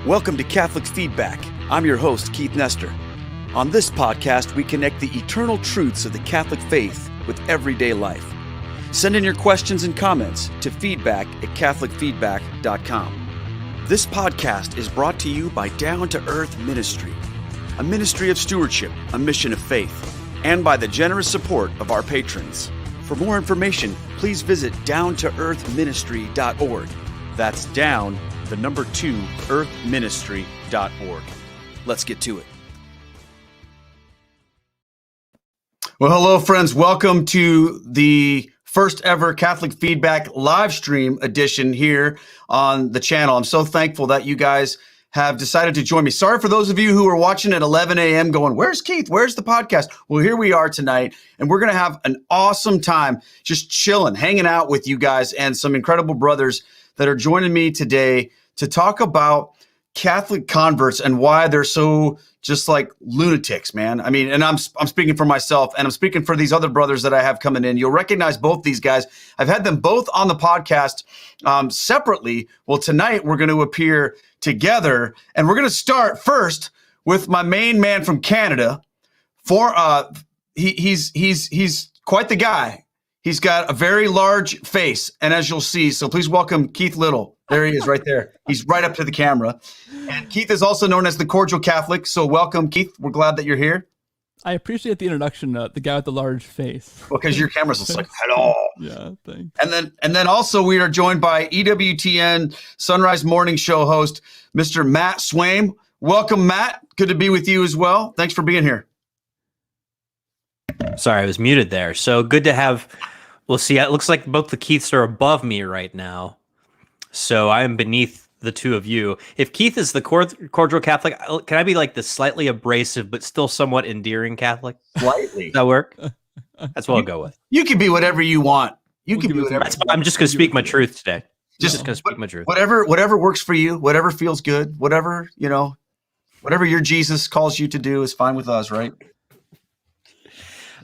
Welcome to Catholic Feedback. I'm your host, Keith Nestor. On this podcast, we connect the eternal truths of the Catholic faith with everyday life. Send in your questions and comments to feedback@catholicfeedback.com. This podcast is brought to you by Down to Earth Ministry, a ministry of stewardship, a mission of faith, and by the generous support of our patrons. For more information, please visit downtoearthministry.org. That's down, the number 2, earthministry.org. Let's get to it. Well, hello, friends. Welcome to the first ever Catholic Feedback live stream edition here on the channel. I'm so thankful that you guys have decided to join me. Sorry for those of you who are watching at 11 a.m. going, where's Keith? Where's the podcast? Well, here we are tonight, and we're going to have an awesome time just chilling, hanging out with you guys and some incredible brothers that are joining me today to talk about Catholic converts and why they're so just like lunatics, man. I mean, and I'm speaking for myself, and I'm speaking for these other brothers that I have coming in. You'll recognize both these guys. I've had them both on the podcast separately. Well, tonight we're going to appear together, and we're going to start first with my main man from Canada. He's quite the guy. He's got a very large face, and as you'll see, so please welcome Keith Little. There he is right there. He's right up to the camera. And Keith is also known as the Cordial Catholic, so welcome, Keith. We're glad that you're here. I appreciate the introduction, the guy with the large face. Well, because your camera's just like, hello. Yeah, thanks. And then also we are joined by EWTN Sonrise Morning Show host, Mr. Matt Swaim. Welcome, Matt. Good to be with you as well. Thanks for being here. Sorry, I was muted there. So good to have... We'll see. It looks like both the Keiths are above me right now. So I am beneath the two of you. If Keith is the cordial Catholic, can I be like the slightly abrasive but still somewhat endearing Catholic? Slightly. Does that work? That's what I'll go with. You can be whatever you want. You can be whatever. I'm just going to speak my truth today. Just going to speak my truth. Whatever works for you, whatever feels good, whatever your Jesus calls you to do is fine with us, right?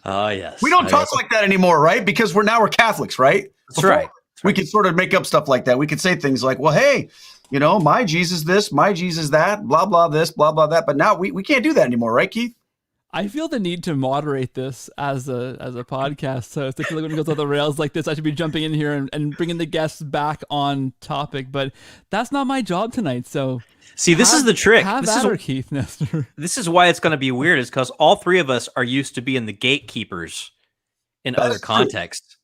Yes. We don't talk like that anymore, right? Because we're Catholics, right? That's right. We could sort of make up stuff like that. We could say things like, well, hey, my Jesus this, my Jesus that, blah, blah, this, blah, blah, that. But now we can't do that anymore, right, Keith? I feel the need to moderate this as a podcast. So it's like when it goes off the rails like this, I should be jumping in here and bringing the guests back on topic. But that's not my job tonight. So see, this is the trick. Keith Nestor. This is why it's going to be weird, is because all three of us are used to being the gatekeepers in other contexts.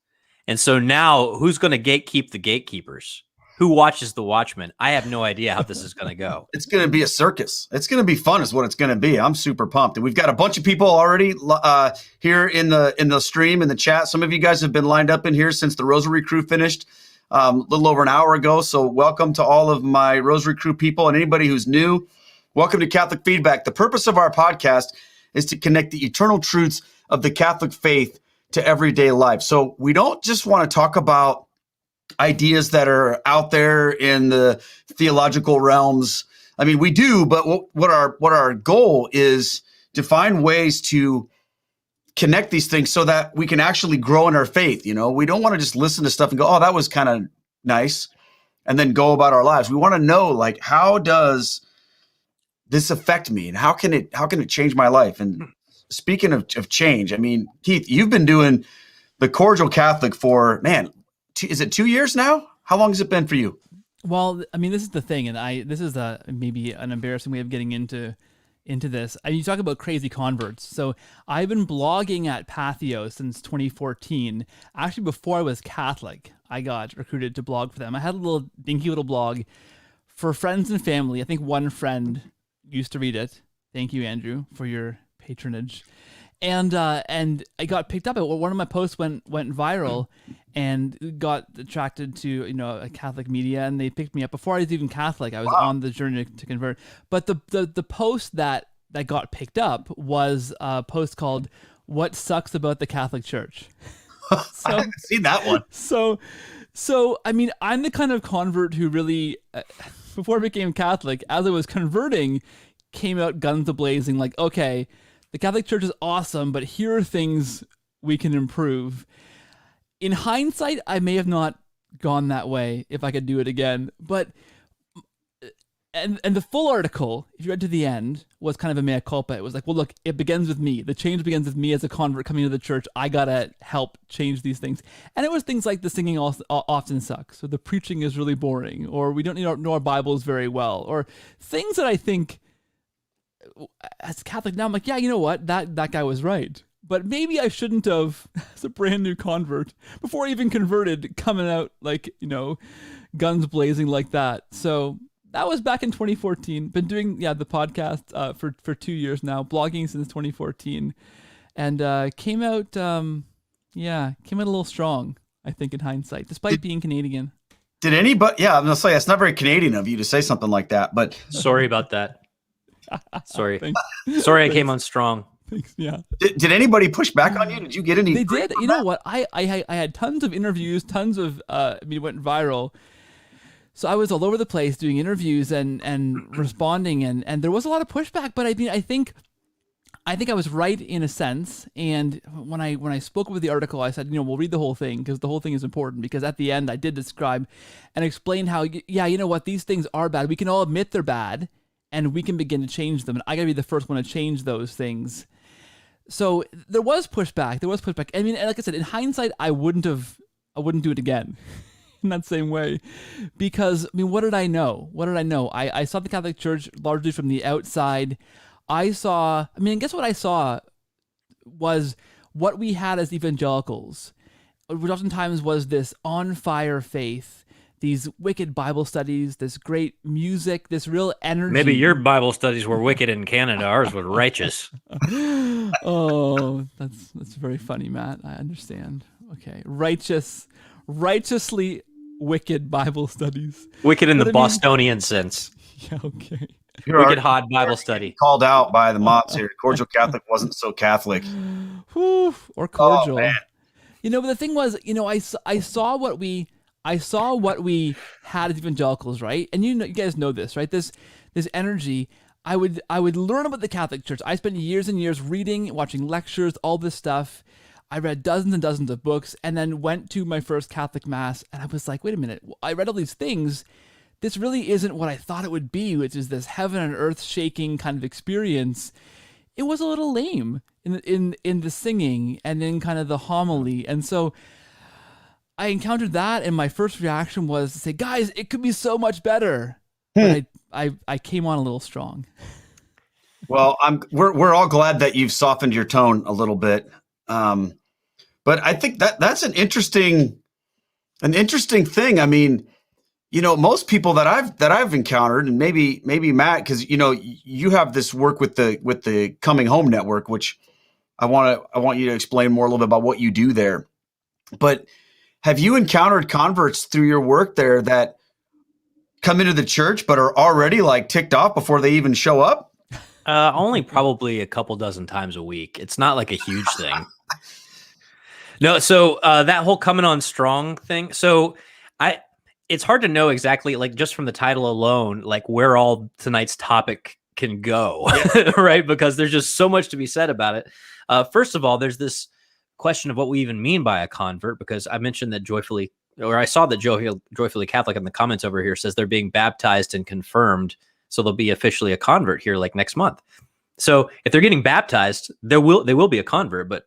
And so now who's going to gatekeep the gatekeepers? Who watches the watchmen? I have no idea how this is going to go. It's going to be a circus. It's going to be fun is what it's going to be. I'm super pumped. And we've got a bunch of people already here in the stream, in the chat. Some of you guys have been lined up in here since the Rosary Crew finished a little over an hour ago. So welcome to all of my Rosary Crew people and anybody who's new. Welcome to Catholic Feedback. The purpose of our podcast is to connect the eternal truths of the Catholic faith to everyday life. So we don't just want to talk about ideas that are out there in the theological realms. I mean, we do, but what our goal is to find ways to connect these things so that we can actually grow in our faith. We don't want to just listen to stuff and go, oh, that was kind of nice, and then go about our lives. We want to know, like, how does this affect me, and how can it change my life? And speaking of change, I mean, Keith, you've been doing the Cordial Catholic for, man, is it 2 years now? How long has it been for you? Well, I mean, this is the thing, and this is maybe an embarrassing way of getting into this. I mean, you talk about crazy converts. So I've been blogging at Patheo since 2014. Actually, before I was Catholic, I got recruited to blog for them. I had a dinky little blog for friends and family. I think one friend used to read it. Thank you, Andrew, for your patronage. And I got picked up. One of my posts went viral and got attracted to a Catholic media, and they picked me up before I was even Catholic. I was on the journey to convert. But the post that got picked up was a post called "What Sucks About the Catholic Church." So, I haven't seen that one. So I mean, I'm the kind of convert who really, before I became Catholic, as I was converting, came out guns a-blazing, like, okay, the Catholic Church is awesome, but here are things we can improve. In hindsight, I may have not gone that way if I could do it again. But and the full article, if you read to the end, was kind of a mea culpa. It was like, well, look, it begins with me. The change begins with me as a convert coming to the church. I gotta help change these things. And it was things like the singing often sucks, or the preaching is really boring, or we don't know our Bibles very well, or things that I think, as a Catholic now, I'm like, yeah, you know what? That guy was right. But maybe I shouldn't have, as a brand new convert, before I even converted, coming out like, guns blazing like that. So that was back in 2014. Been doing the podcast for 2 years now, blogging since 2014, and came out a little strong, I think, in hindsight, despite being Canadian. Did anybody? Yeah, I'm gonna say it's not very Canadian of you to say something like that, but sorry about that. Sorry, Thanks. Sorry, I came on strong. Thanks. Yeah. Did anybody push back on you? Did you get any? They did. You know what? I had tons of interviews, tons of it went viral. So I was all over the place doing interviews and responding, and there was a lot of pushback. But I mean, I think I was right in a sense. And when I spoke with the article, I said, we'll read the whole thing because the whole thing is important. Because at the end, I did describe and explain how, you know what, these things are bad. We can all admit they're bad, and we can begin to change them. And I got to be the first one to change those things. So there was pushback. I mean, like I said, in hindsight, I wouldn't do it again in that same way, because I mean, what did I know? I saw the Catholic Church largely from the outside. Guess what I saw was what we had as evangelicals, which oftentimes was this on fire faith, these wicked Bible studies, this great music, this real energy. Maybe your Bible studies were wicked in Canada. Ours were righteous. Oh, that's very funny, Matt. I understand. Okay. Righteously wicked Bible studies. Wicked in the Bostonian sense. Yeah, okay. Wicked hot Bible study. Called out by the mobs here. Cordial Catholic wasn't so Catholic. Whew, or cordial. Oh, man. But the thing was, I saw what we had as evangelicals, right? And you guys know this, right? This energy. I would learn about the Catholic Church. I spent years and years reading, watching lectures, all this stuff. I read dozens and dozens of books, and then went to my first Catholic Mass, and I was like, wait a minute, I read all these things. This really isn't what I thought it would be, which is this heaven and earth shaking kind of experience. It was a little lame in the singing and in kind of the homily. And so I encountered that, and my first reaction was to say, guys, it could be so much better. But I came on a little strong. Well, we're all glad that you've softened your tone a little bit. But I think that's an interesting thing. I mean, most people that I've encountered, and maybe Matt, because you have this work with the Coming Home Network, which I want you to explain more a little bit about what you do there. But have you encountered converts through your work there that come into the church but are already like ticked off before they even show up? Only probably a couple dozen times a week. It's not like a huge thing. No, so that whole coming on strong thing. So it's hard to know exactly, like just from the title alone, like where all tonight's topic can go, right? Because there's just so much to be said about it. First of all, there's this question of what we even mean by a convert, because I mentioned that I saw that Joyfully Catholic in the comments over here says they're being baptized and confirmed, so they'll be officially a convert here like next month. So if they're getting baptized, they will be a convert, but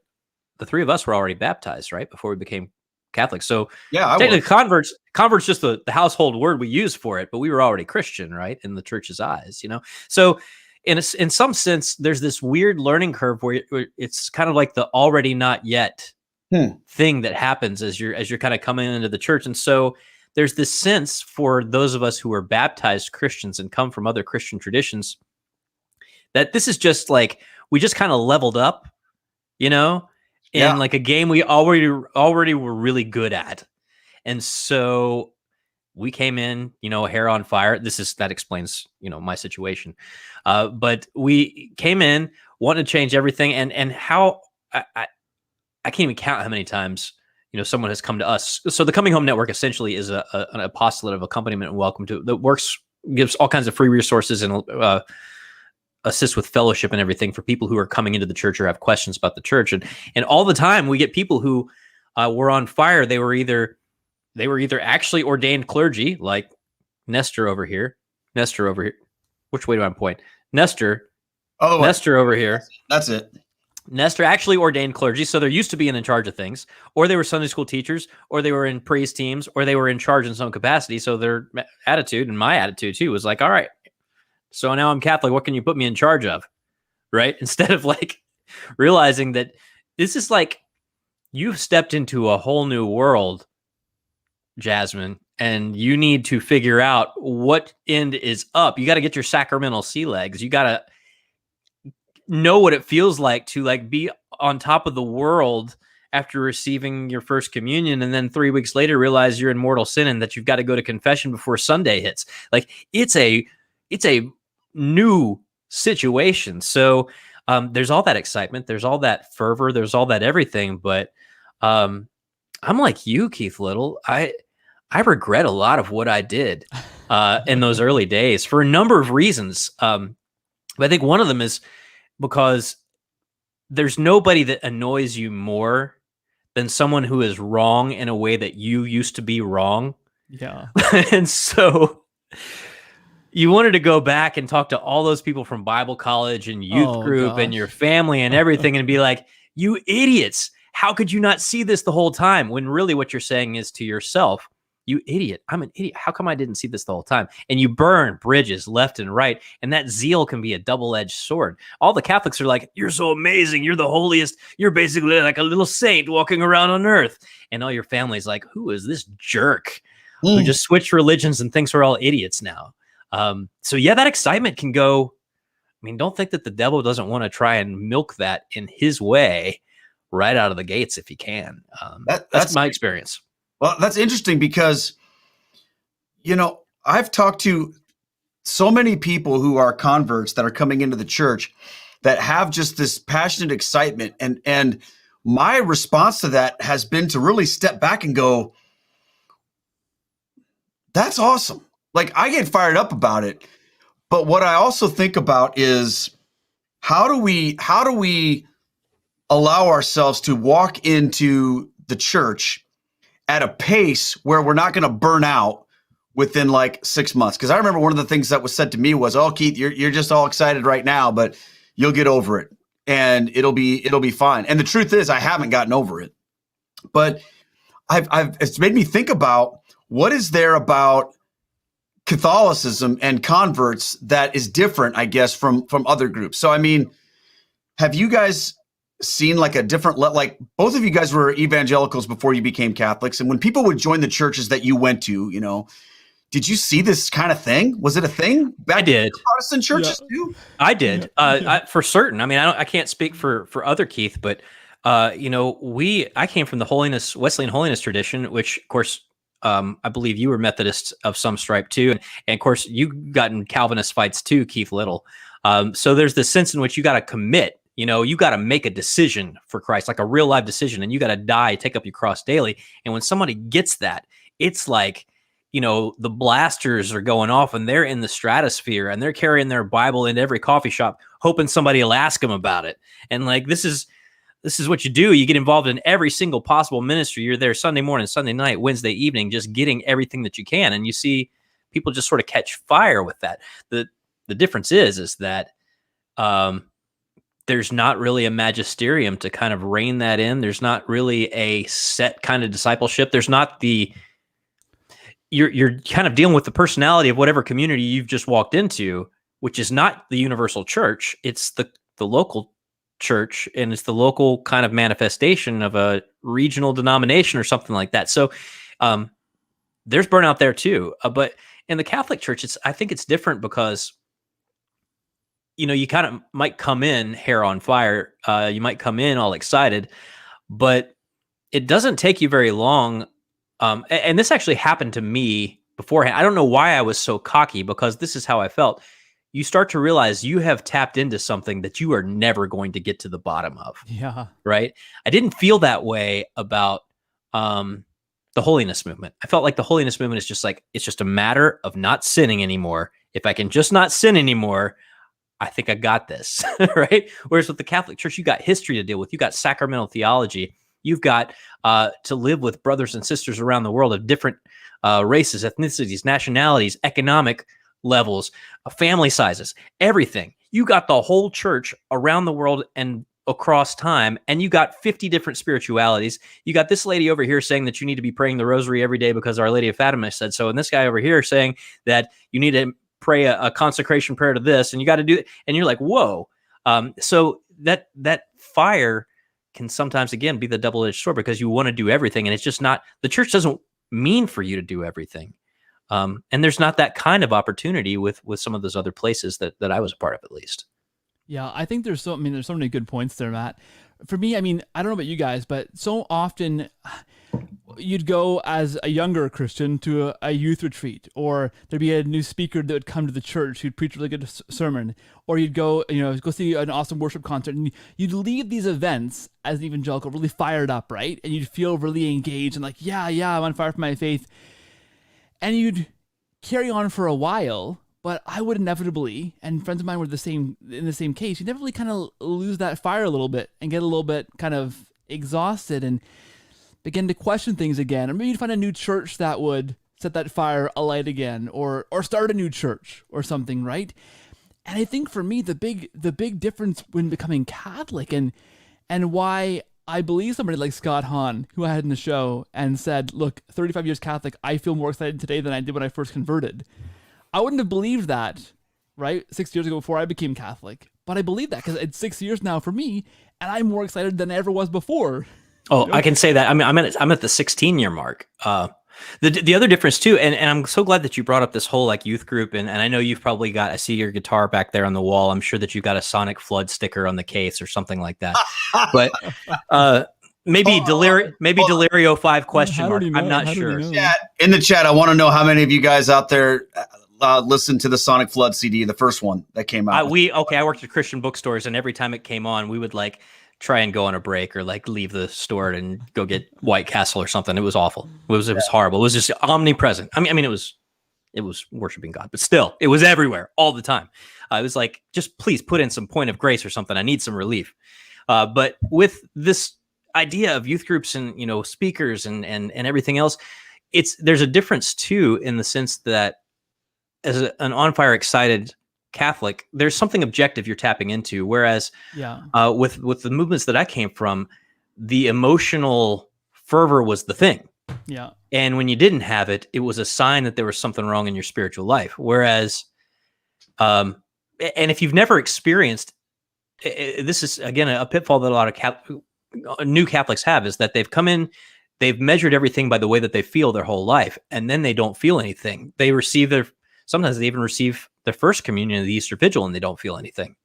the three of us were already baptized, right, before we became Catholic. So technically converts just the household word we use for it, but we were already Christian, right, in the church's eyes, So in some sense, there's this weird learning curve where it's kind of like the already not yet thing that happens as you're kind of coming into the church. And so there's this sense for those of us who are baptized Christians and come from other Christian traditions that this is just like, we just kind of leveled up, in like a game we already were really good at. And so we came in, hair on fire. That explains, my situation. But we came in, wanted to change everything. And how I can't even count how many times, someone has come to us. So the Coming Home Network essentially is an apostolate of accompaniment and welcome to that gives all kinds of free resources and assists with fellowship and everything for people who are coming into the church or have questions about the church. And all the time we get people who were on fire. They were either actually ordained clergy, like Nestor over here. which way do I point? Nestor Oh, Nestor over here. That's it. Nestor actually ordained clergy, so they're used to being in charge of things, or they were Sunday school teachers, or they were in praise teams, or they were in charge in some capacity. So their attitude, and my attitude too, was like, all right, so now I'm Catholic. What can you put me in charge of? Right? Instead of like realizing that this is like, you've stepped into a whole new world, Jasmine, and you need to figure out what end is up. You got to get your sacramental sea legs. You got to know what it feels like to like be on top of the world after receiving your first communion, and then 3 weeks later realize you're in mortal sin and that you've got to go to confession before Sunday hits. Like it's a new situation. So there's all that excitement, there's all that fervor, there's all that everything. But I'm like you, Keith Little. I regret a lot of what I did in those early days for a number of reasons. But I think one of them is because there's nobody that annoys you more than someone who is wrong in a way that you used to be wrong. Yeah. And so you wanted to go back and talk to all those people from Bible college and youth group and your family and everything and be like, you idiots, how could you not see this the whole time? When really what you're saying is to yourself, you idiot, I'm an idiot. How come I didn't see this the whole time? And you burn bridges left and right. And that zeal can be a double-edged sword. All the Catholics are like, you're so amazing. You're the holiest. You're basically like a little saint walking around on earth. And all your family's like, who is this jerk who just switched religions and thinks we're all idiots now? So yeah, that excitement can go. I mean, don't think that the devil doesn't want to try and milk that in his way right out of the gates if he can. That's my experience. Well, that's interesting because, you know, I've talked to so many people who are converts that are coming into the church that have just this passionate excitement. And my response to that has been to really step back and go, that's awesome. Like, I get fired up about it. But what I also think about is how do we allow ourselves to walk into the church at a pace where we're not going to burn out within like 6 months? Because I remember one of the things that was said to me was, "Oh, Keith, you're just all excited right now, but you'll get over it, and it'll be fine." And the truth is, I haven't gotten over it. But it's made me think about what is there about Catholicism and converts that is different, I guess, from other groups. So, I mean, have you guys seen like a different, like both of you guys were evangelicals before you became Catholics. And when people would join the churches that you went to, you know, did you see this kind of thing? Was it a thing? I did. Protestant churches too? I did. For certain. I mean, I can't speak for other Keith, but you know, I came from the Wesleyan holiness tradition, which of course, I believe you were Methodist of some stripe too. And of course you got in Calvinist fights too, Keith Little. So there's this sense in which you got to commit. You know, you got to make a decision for Christ, like a real life decision, and you got to die, take up your cross daily. And when somebody gets that, it's like, you know, the blasters are going off and they're in the stratosphere and they're carrying their Bible into every coffee shop, hoping somebody will ask them about it. And like, this is what you do. You get involved in every single possible ministry. You're there Sunday morning, Sunday night, Wednesday evening, just getting everything that you can. And you see people just sort of catch fire with that. The difference is that, there's not really a magisterium to kind of rein that in. There's not really a set kind of discipleship. There's not you're kind of dealing with the personality of whatever community you've just walked into, which is not the universal church. It's the local church, and it's the local kind of manifestation of a regional denomination or something like that. So there's burnout there too. But in the Catholic Church, I think it's different because, you know, you kind of might come in hair on fire. You might come in all excited, but it doesn't take you very long. And this actually happened to me beforehand. I don't know why I was so cocky, because this is how I felt. You start to realize you have tapped into something that you are never going to get to the bottom of. Yeah. Right. I didn't feel that way about the holiness movement. I felt like the holiness movement is just like, it's just a matter of not sinning anymore. If I can just not sin anymore, I think I got this, right? Whereas with the Catholic Church, you got history to deal with. You got sacramental theology. You've got to live with brothers and sisters around the world of different races, ethnicities, nationalities, economic levels, family sizes, everything. You got the whole church around the world and across time, and you got 50 different spiritualities. You got this lady over here saying that you need to be praying the rosary every day because Our Lady of Fatima said so, and this guy over here saying that you need to pray a consecration prayer to this, and you got to do it. And you're like, whoa. So that fire can sometimes, again, be the double-edged sword because you want to do everything, and it's just not, the church doesn't mean for you to do everything. And there's not that kind of opportunity with some of those other places that I was a part of, at least. Yeah, I think there's so many good points there, Matt. For me, I mean, I don't know about you guys, but so often you'd go as a younger Christian to a youth retreat, or there'd be a new speaker that would come to the church who'd preach a really good sermon, or you'd go see an awesome worship concert, and you'd leave these events as an evangelical really fired up, right? And you'd feel really engaged and like, yeah, I'm on fire for my faith. And you'd carry on for a while, but I would inevitably, and friends of mine were in the same case, you inevitably kind of lose that fire a little bit and get a little bit kind of exhausted and begin to question things again. Or maybe you'd find a new church that would set that fire alight again, or start a new church or something, right? And I think for me, the big difference when becoming Catholic and why I believe somebody like Scott Hahn, who I had in the show and said, look, 35 years Catholic, I feel more excited today than I did when I first converted. I wouldn't have believed that, right, 6 years ago before I became Catholic. But I believe that because it's 6 years now for me, and I'm more excited than I ever was before. Oh, I can say that. I mean, I'm at the 16-year mark. The other difference too, and I'm so glad that you brought up this whole like youth group, and I know you've probably got, I see your guitar back there on the wall. I'm sure that you've got a Sonic Flood sticker on the case or something like that. But maybe Delirio 5 question mark. I'm not sure. In the chat, I want to know how many of you guys out there listened to the Sonic Flood CD, the first one that came out. I worked at Christian bookstores, and every time it came on, we would like try and go on a break or like leave the store and go get White Castle or something. It was awful. It was horrible. It was just omnipresent. I mean, it was worshiping God, but still, it was everywhere all the time. It was like, just please put in some Point of Grace or something. I need some relief. But with this idea of youth groups and speakers and everything else, there's a difference too in the sense that as an on fire excited Catholic, there's something objective you're tapping into. Whereas with the movements that I came from, the emotional fervor was the thing. Yeah. And when you didn't have it, it was a sign that there was something wrong in your spiritual life. Whereas, and if you've never experienced, this is again a pitfall that a lot of new Catholics have, is that they've come in, they've measured everything by the way that they feel their whole life, and then they don't feel anything. They sometimes they even receive the first communion of the Easter Vigil and they don't feel anything.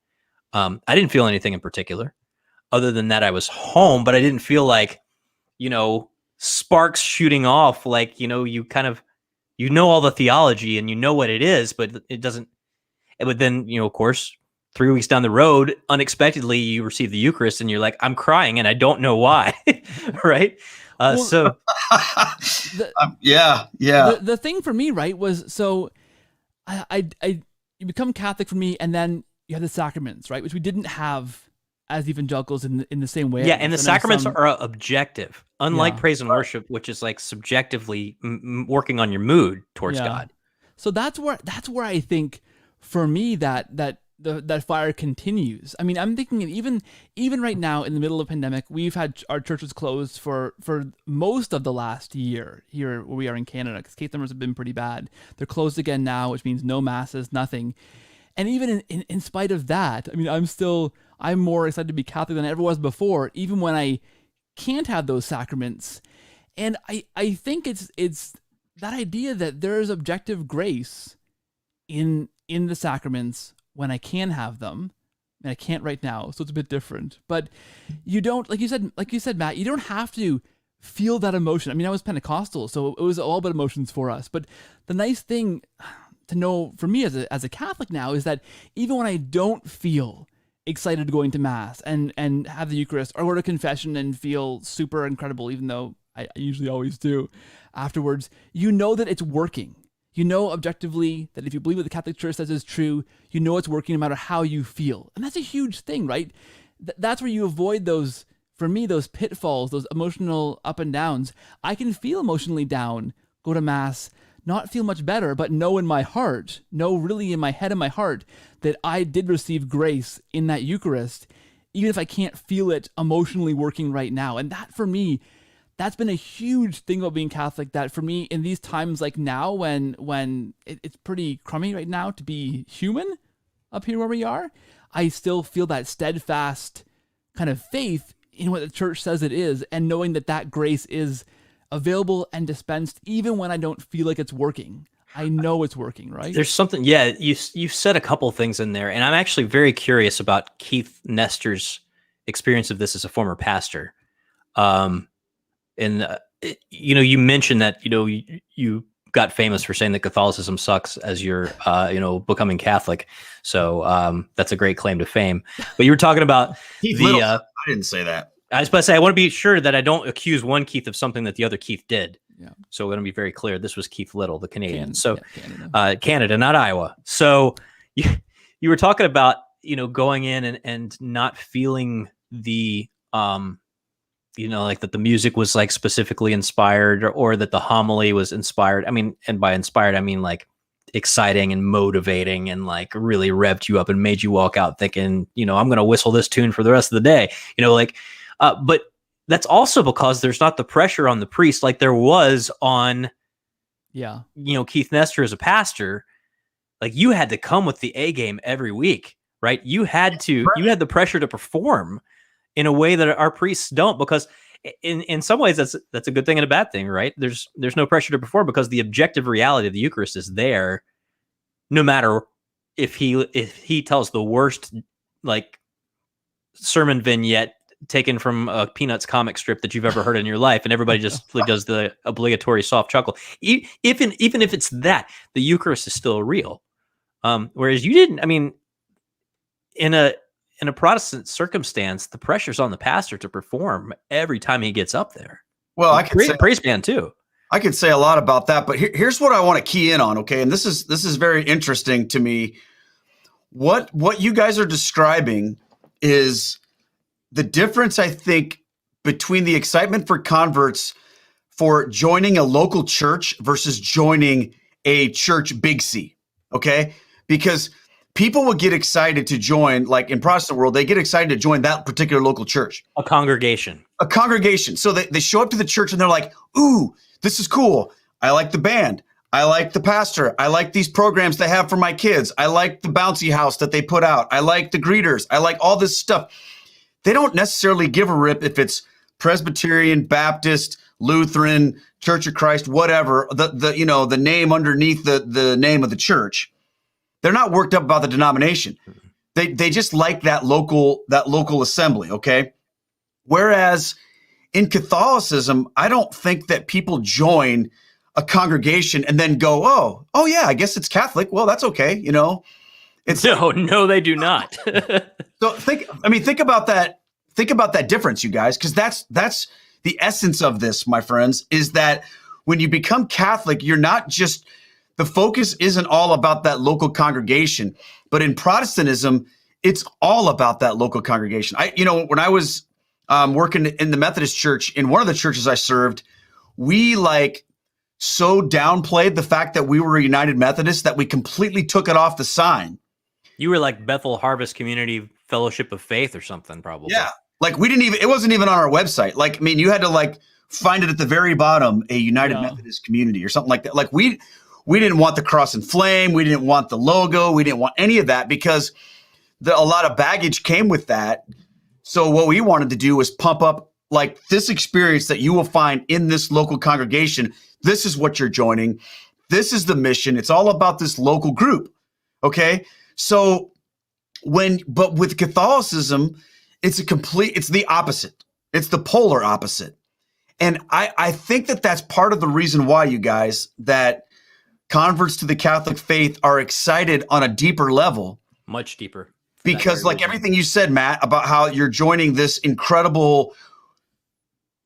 I didn't feel anything in particular. Other than that, I was home, but I didn't feel like, sparks shooting off. Like, you kind of, all the theology and what it is, but it doesn't. But then, of course, 3 weeks down the road, unexpectedly, you receive the Eucharist and you're like, I'm crying and I don't know why. Right. The thing for me, right, was so you become Catholic for me, and then you have the sacraments, right, which we didn't have as evangelicals in the same way. Yeah, and the sacraments are objective, unlike praise and worship, which is like subjectively working on your mood towards God. So that's where I think for me that fire continues. I mean, I'm thinking even right now in the middle of pandemic, we've had our churches closed for most of the last year here where we are in Canada, because case numbers have been pretty bad. They're closed again now, which means no masses, nothing. And even in spite of that, I mean, I'm more excited to be Catholic than I ever was before, even when I can't have those sacraments. And I think it's that idea that there is objective grace in the sacraments when I can have them, and I can't right now, so it's a bit different. But you don't, like you said, Matt, you don't have to feel that emotion. I mean, I was Pentecostal, so it was all about emotions for us. But the nice thing to know for me as a Catholic now is that even when I don't feel excited going to Mass and have the Eucharist, or go to confession and feel super incredible, even though I usually always do afterwards, that it's working. Objectively that if you believe what the Catholic Church says is true, it's working no matter how you feel. And that's a huge thing, right? That's where you avoid those pitfalls, those emotional up and downs. I can feel emotionally down, go to Mass, not feel much better, but know in my heart, know really in my head and my heart that I did receive grace in that Eucharist, even if I can't feel it emotionally working right now. And that for me, that's been a huge thing about being Catholic, that for me in these times like now when it's pretty crummy right now to be human up here where we are, I still feel that steadfast kind of faith in what the church says it is, and knowing that that grace is available and dispensed even when I don't feel like it's working. I know it's working, right? There's something, yeah, you've said a couple things in there, and I'm actually very curious about Keith Nestor's experience of this as a former pastor. You mentioned that, you got famous for saying that Catholicism sucks as you're, becoming Catholic. So that's a great claim to fame. But you were talking about I didn't say that. I was about to say, I want to be sure that I don't accuse one Keith of something that the other Keith did. Yeah. So we're going to be very clear. This was Keith Little, the Canadian. Canada. Canada, not Iowa. So you were talking about, going in and not feeling the, like that the music was like specifically inspired, or that the homily was inspired. I mean, and by inspired, I mean like exciting and motivating and like really revved you up and made you walk out thinking, I'm going to whistle this tune for the rest of the day, but that's also because there's not the pressure on the priest like there was on, Keith Nestor as a pastor. Like you had to come with the A game every week, right? You had the pressure to perform in a way that our priests don't, because in some ways that's a good thing and a bad thing, right? There's no pressure to perform because the objective reality of the Eucharist is there, no matter if he tells the worst like sermon vignette taken from a Peanuts comic strip that you've ever heard in your life, and everybody just does the obligatory soft chuckle. Even if it's that, the Eucharist is still real. Whereas you didn't. I mean, in a Protestant circumstance, the pressure's on the pastor to perform every time he gets up there. Well, I could say praise band too. I could say a lot about that, but here's what I want to key in on. Okay, and this is very interesting to me. What you guys are describing is the difference, I think, between the excitement for converts for joining a local church versus joining a church big C. Okay, because people will get excited to join, like in Protestant world, they get excited to join that particular local church. A congregation. So they show up to the church and they're like, ooh, this is cool. I like the band. I like the pastor. I like these programs they have for my kids. I like the bouncy house that they put out. I like the greeters. I like all this stuff. They don't necessarily give a rip if it's Presbyterian, Baptist, Lutheran, Church of Christ, whatever, the name underneath the name of the church. They're not worked up about the denomination. They just like that local assembly, okay? Whereas in Catholicism, I don't think that people join a congregation and then go, oh yeah, I guess it's Catholic. Well, that's okay, It's no, they do not. So think about that. Think about that difference, you guys, because that's the essence of this, my friends, is that when you become Catholic, you're not just, the focus isn't all about that local congregation, but in Protestantism, it's all about that local congregation. When I was working in the Methodist church, in one of the churches I served, we so downplayed the fact that we were a United Methodist that we completely took it off the sign. You were like Bethel Harvest Community Fellowship of Faith or something, probably. Yeah. It wasn't even on our website. You had to find it at the very bottom, a United Methodist Community or something like that. We didn't want the cross and flame. We didn't want the logo. We didn't want any of that because a lot of baggage came with that. So what we wanted to do was pump up this experience that you will find in this local congregation. This is what you're joining. This is the mission. It's all about this local group. Okay. So but with Catholicism, it's the opposite. It's the polar opposite. And I think that that's part of the reason why, you guys, that converts to the Catholic faith are excited on a deeper level. Much deeper. Because everything you said, Matt, about how you're joining this incredible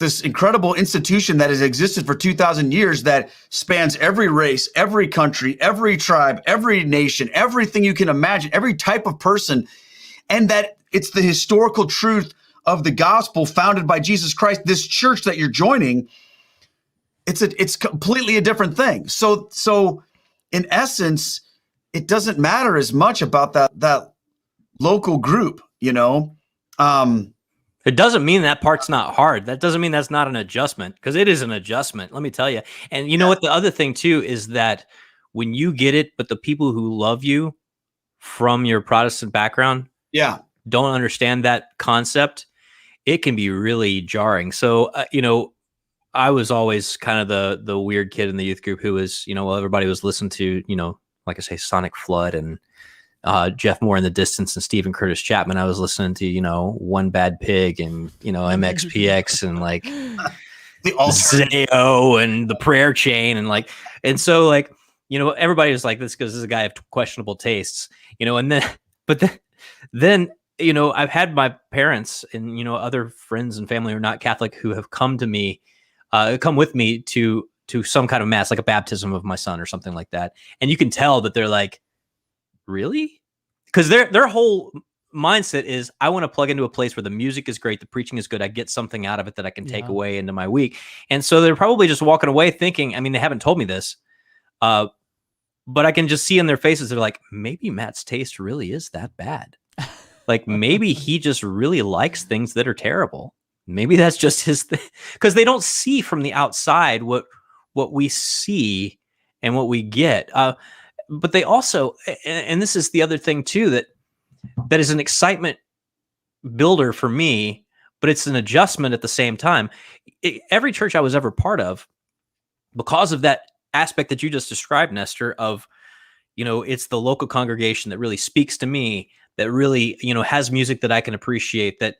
institution that has existed for 2,000 years that spans every race, every country, every tribe, every nation, everything you can imagine, every type of person, and that it's the historical truth of the gospel founded by Jesus Christ. This church that you're joining, it's completely a different thing. So in essence, it doesn't matter as much about that local group, you know. It doesn't mean that part's not hard. That doesn't mean that's not an adjustment, because it is an adjustment, let me tell you. And you know what? The other thing too is that when you get it, but the people who love you from your Protestant background don't understand that concept, it can be really jarring. So, you know, I was always kind of the weird kid in the youth group who was, you know, well, everybody was listening to, you know, like I say, Sonic Flood and Jeff Moore in the Distance and Stephen Curtis Chapman. I was listening to, you know, One Bad Pig and, you know, MXPX and like the Zayo and the Prayer Chain and like, and so like, you know, everybody was like this because this is a guy of questionable tastes, you know, and then, but then, you know, I've had my parents and, you know, other friends and family who are not Catholic who have come to me, come with me to some kind of mass, like a baptism of my son or something like that. And you can tell that they're like, really? Because their whole mindset is, I want to plug into a place where the music is great, the preaching is good, I get something out of it that I can take away into my week. And so they're probably just walking away thinking, I mean, they haven't told me this, but I can just see in their faces, they're like, maybe Matt's taste really is that bad. Like maybe he just really likes things that are terrible. Maybe that's just his thing. Because they don't see from the outside what we see and what we get. But they also, and this is the other thing too, that is an excitement builder for me, but it's an adjustment at the same time. Every church I was ever part of, because of that aspect that you just described, Nestor, of, you know, it's the local congregation that really speaks to me, that really, you know, has music that I can appreciate, that,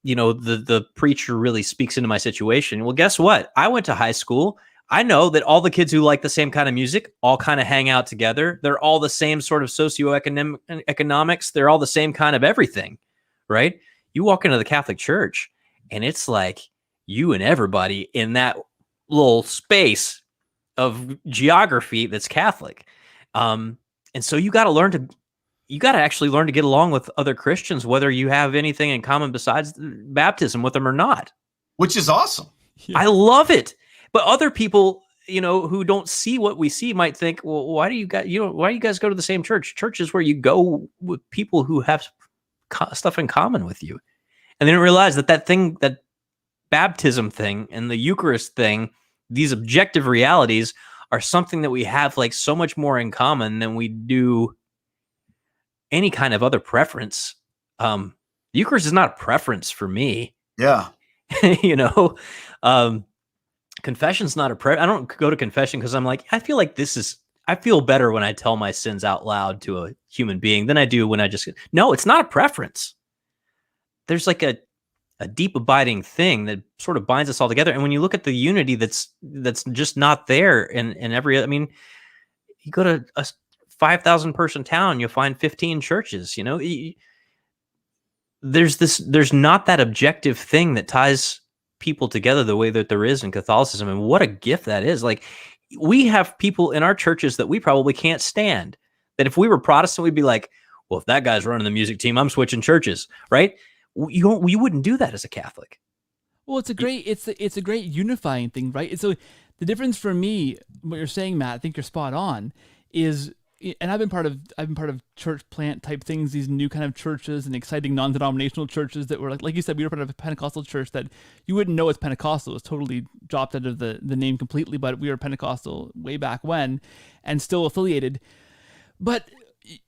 you know, the preacher really speaks into my situation. Well, guess what? I went to high school. I know that all the kids who like the same kind of music all kind of hang out together. They're all the same sort of socioeconomics. They're all the same kind of everything, right? You walk into the Catholic Church and it's like you and everybody in that little space of geography that's Catholic. And so you got to actually learn to get along with other Christians, whether you have anything in common besides baptism with them or not. Which is awesome. Yeah. I love it. But other people, you know, who don't see what we see might think, well, why do you guys go to the same church? Church is where you go with people who have stuff in common with you. And they don't realize that baptism thing and the Eucharist thing, these objective realities are something that we have like so much more in common than we do any kind of other preference. Eucharist is not a preference for me. Yeah. You know, confession's not a I don't go to confession because I'm like, I feel like I feel better when I tell my sins out loud to a human being than I do when no, it's not a preference. There's like a deep abiding thing that sort of binds us all together. And when you look at the unity that's just not there in every, I mean, you go to a 5,000 person town, you'll find 15 churches, you know, there's not that objective thing that ties people together the way that there is in Catholicism. And what a gift that is. Like, we have people in our churches that we probably can't stand, that if we were Protestant, we'd be like, well, if that guy's running the music team, I'm switching churches, right? You wouldn't do that as a Catholic. Well, it's a great unifying thing, right? And so the difference for me, what you're saying, Matt, I think you're spot on, is, and I've been part of church plant type things, these new kind of churches and exciting non-denominational churches that were like you said, we were part of a Pentecostal church that you wouldn't know it's Pentecostal. It was totally dropped out of the name completely, but we were Pentecostal way back when and still affiliated. But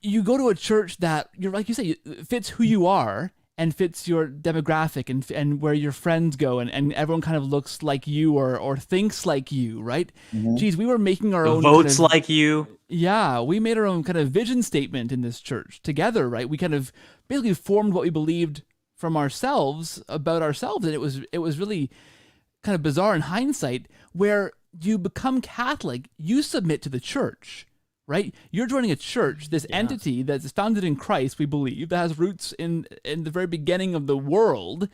you go to a church that, you're like you say, fits who you are and fits your demographic and where your friends go, and everyone kind of looks like you or thinks like you, right? Mm-hmm. Geez, we were making our own votes kind of, like you. Yeah, we made our own kind of vision statement in this church together, right? We kind of basically formed what we believed from ourselves about ourselves, and it was really kind of bizarre in hindsight. Where you become Catholic, you submit to the church. Right? You're joining a church, this entity that's founded in Christ, we believe, that has roots in the very beginning of the world,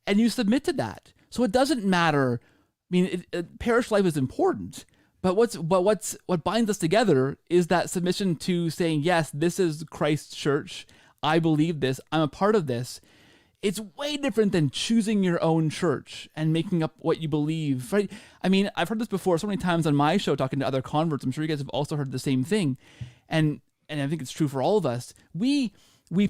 and you submit to that. So it doesn't matter. I mean, parish life is important, but what binds us together is that submission to saying, yes, this is Christ's church. I believe this. I'm a part of this. it's way different than choosing your own church and making up what you believe, right? I mean, I've heard this before so many times on my show talking to other converts. I'm sure you guys have also heard the same thing. And I think it's true for all of us. We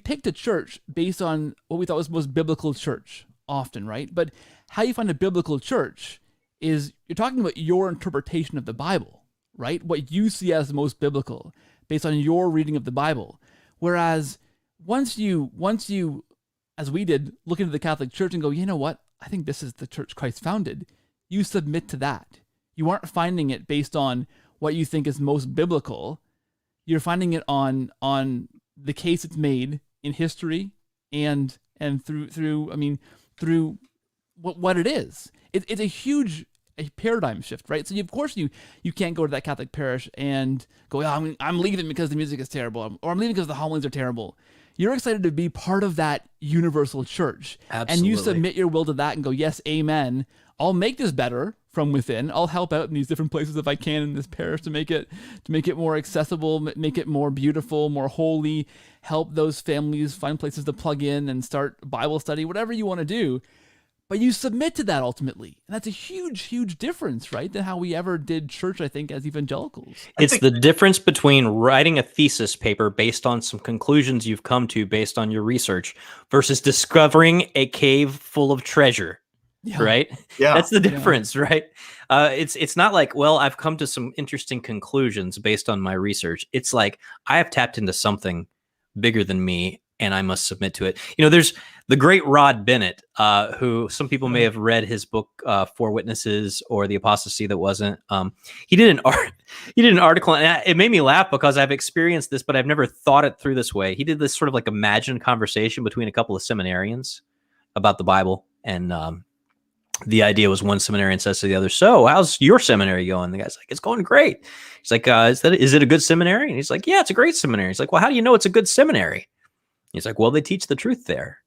picked a church based on what we thought was the most biblical church often, right? But how you find a biblical church is you're talking about your interpretation of the Bible, right? What you see as the most biblical based on your reading of the Bible. Whereas once you, as we did, look into the Catholic Church and go, you know what? I think this is the church Christ founded. You submit to that. You aren't finding it based on what you think is most biblical. You're finding it on the case it's made in history and through what it is. It's a huge paradigm shift, right? So of course you can't go to that Catholic parish and go, oh, I'm leaving because the music is terrible, or I'm leaving because the homilies are terrible. You're excited to be part of that universal church. Absolutely. And you submit your will to that and go, yes, amen. I'll make this better from within. I'll help out in these different places if I can in this parish to make it more accessible, make it more beautiful, more holy, help those families find places to plug in and start Bible study, whatever you want to do. But you submit to that ultimately. And that's a huge, huge difference, right? Than how we ever did church, I think, as evangelicals. It's the difference between writing a thesis paper based on some conclusions you've come to based on your research versus discovering a cave full of treasure, right? Yeah. That's the difference, right? It's not like, well, I've come to some interesting conclusions based on my research. It's like, I have tapped into something bigger than me, and I must submit to it. You know, there's the great Rod Bennett, who some people may have read his book, Four Witnesses, or The Apostasy That Wasn't. He did an article, and it made me laugh because I've experienced this, but I've never thought it through this way. He did this sort of like imagined conversation between a couple of seminarians about the Bible, and the idea was one seminarian says to the other, "So, how's your seminary going?" The guy's like, "It's going great." He's like, "Is it a good seminary?" And he's like, "Yeah, it's a great seminary." He's like, "Well, how do you know it's a good seminary?" He's like, "Well, they teach the truth there."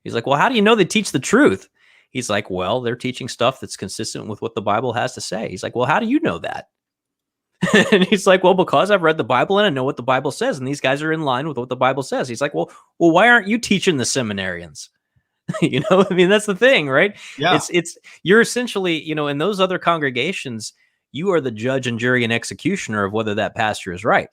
He's like, "Well, how do you know they teach the truth?" He's like, "Well, they're teaching stuff that's consistent with what the Bible has to say." He's like, "Well, how do you know that?" And he's like, "Well, because I've read the Bible and I know what the Bible says, and these guys are in line with what the Bible says." He's like, well, why aren't you teaching the seminarians?" You know, I mean, that's the thing, right? Yeah. It's you're essentially, you know, in those other congregations, you are the judge and jury and executioner of whether that pastor is right.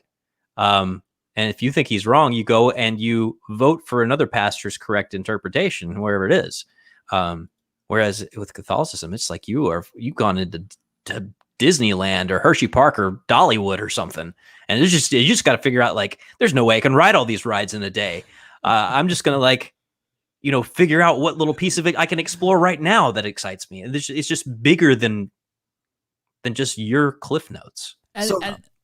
And if you think he's wrong, you go and you vote for another pastor's correct interpretation, wherever it is. Whereas with Catholicism, it's like you've gone into Disneyland or Hershey Park or Dollywood or something, and you just got to figure out, like, there's no way I can ride all these rides in a day. I'm just gonna, like, you know, figure out what little piece of it I can explore right now that excites me. And it's just bigger than just your Cliff Notes.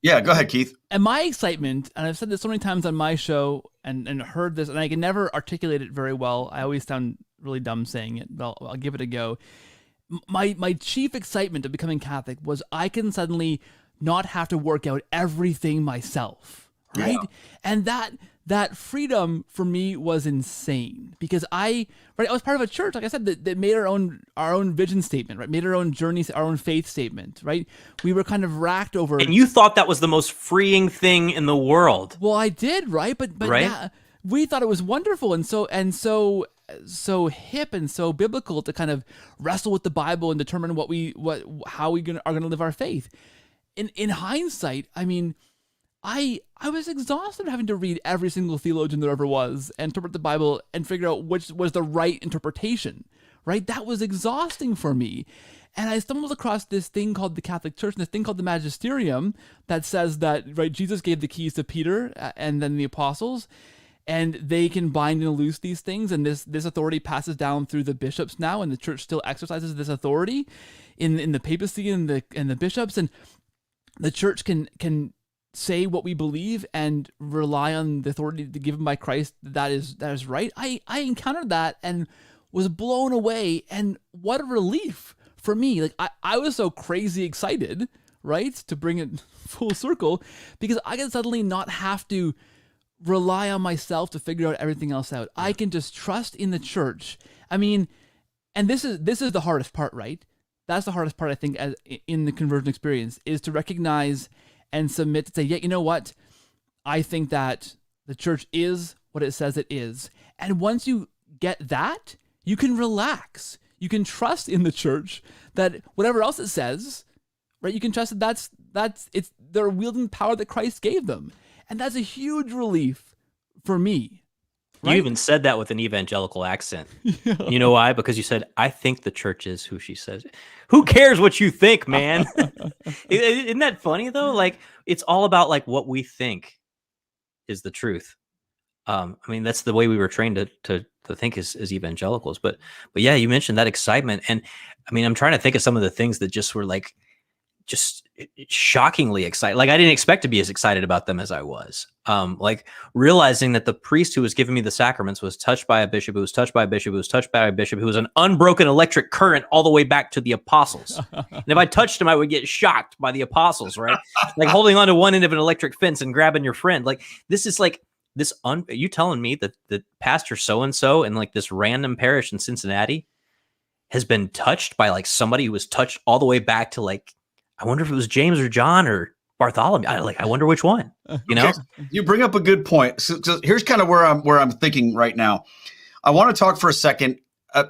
Yeah, go ahead, Keith. And my excitement, and I've said this so many times on my show and heard this, and I can never articulate it very well. I always sound really dumb saying it, but I'll give it a go. My chief excitement of becoming Catholic was I can suddenly not have to work out everything myself, right? Yeah. And that freedom for me was insane, because I was part of a church, like I said, that made our own vision statement, right? Made our own journey, our own faith statement, right? We were kind of racked over. And you thought that was the most freeing thing in the world. Well, I did, right? But right? Yeah, we thought it was wonderful and so hip and so biblical to kind of wrestle with the Bible and determine how we are gonna live our faith. In hindsight, I mean, I was exhausted having to read every single theologian there ever was and interpret the Bible and figure out which was the right interpretation, right? That was exhausting for me. And I stumbled across this thing called the Catholic Church and this thing called the Magisterium that says that, right, Jesus gave the keys to Peter and then the apostles, and they can bind and loose these things, and this authority passes down through the bishops now, and the church still exercises this authority in the papacy and the bishops, and the church can say what we believe and rely on the authority given by Christ that is right. I encountered that and was blown away, and what a relief for me. Like I was so crazy excited, right, to bring it full circle, because I can suddenly not have to rely on myself to figure out everything else out. I can just trust in the church. I mean, and this is the hardest part, right? That's the hardest part, I think, in the conversion experience, is to recognize and submit to say, yeah, you know what? I think that the church is what it says it is. And once you get that, you can relax. You can trust in the church that whatever else it says, right? You can trust that they're wielding power that Christ gave them. And that's a huge relief for me. Right? You even said that with an evangelical accent. Yeah. You know why? Because you said, I think the church is who she says. Who cares what you think, man? Isn't that funny though? Like, it's all about like what we think is the truth. I mean, that's the way we were trained to think as evangelicals. But yeah, you mentioned that excitement. And I mean, I'm trying to think of some of the things that just were like, just shockingly excited. Like I didn't expect to be as excited about them as I was. Like realizing that the priest who was giving me the sacraments was touched by a bishop, who was touched by a bishop, who was touched by a bishop, who was an unbroken electric current all the way back to the apostles. And if I touched him, I would get shocked by the apostles, right? Like holding on to one end of an electric fence and grabbing your friend. Like this is like this. You telling me that the pastor so-and-so in like this random parish in Cincinnati has been touched by like somebody who was touched all the way back to like, I wonder if it was James or John or Bartholomew. I wonder which one. You know, okay. You bring up a good point. So here's kind of where I'm thinking right now. I want to talk for a second,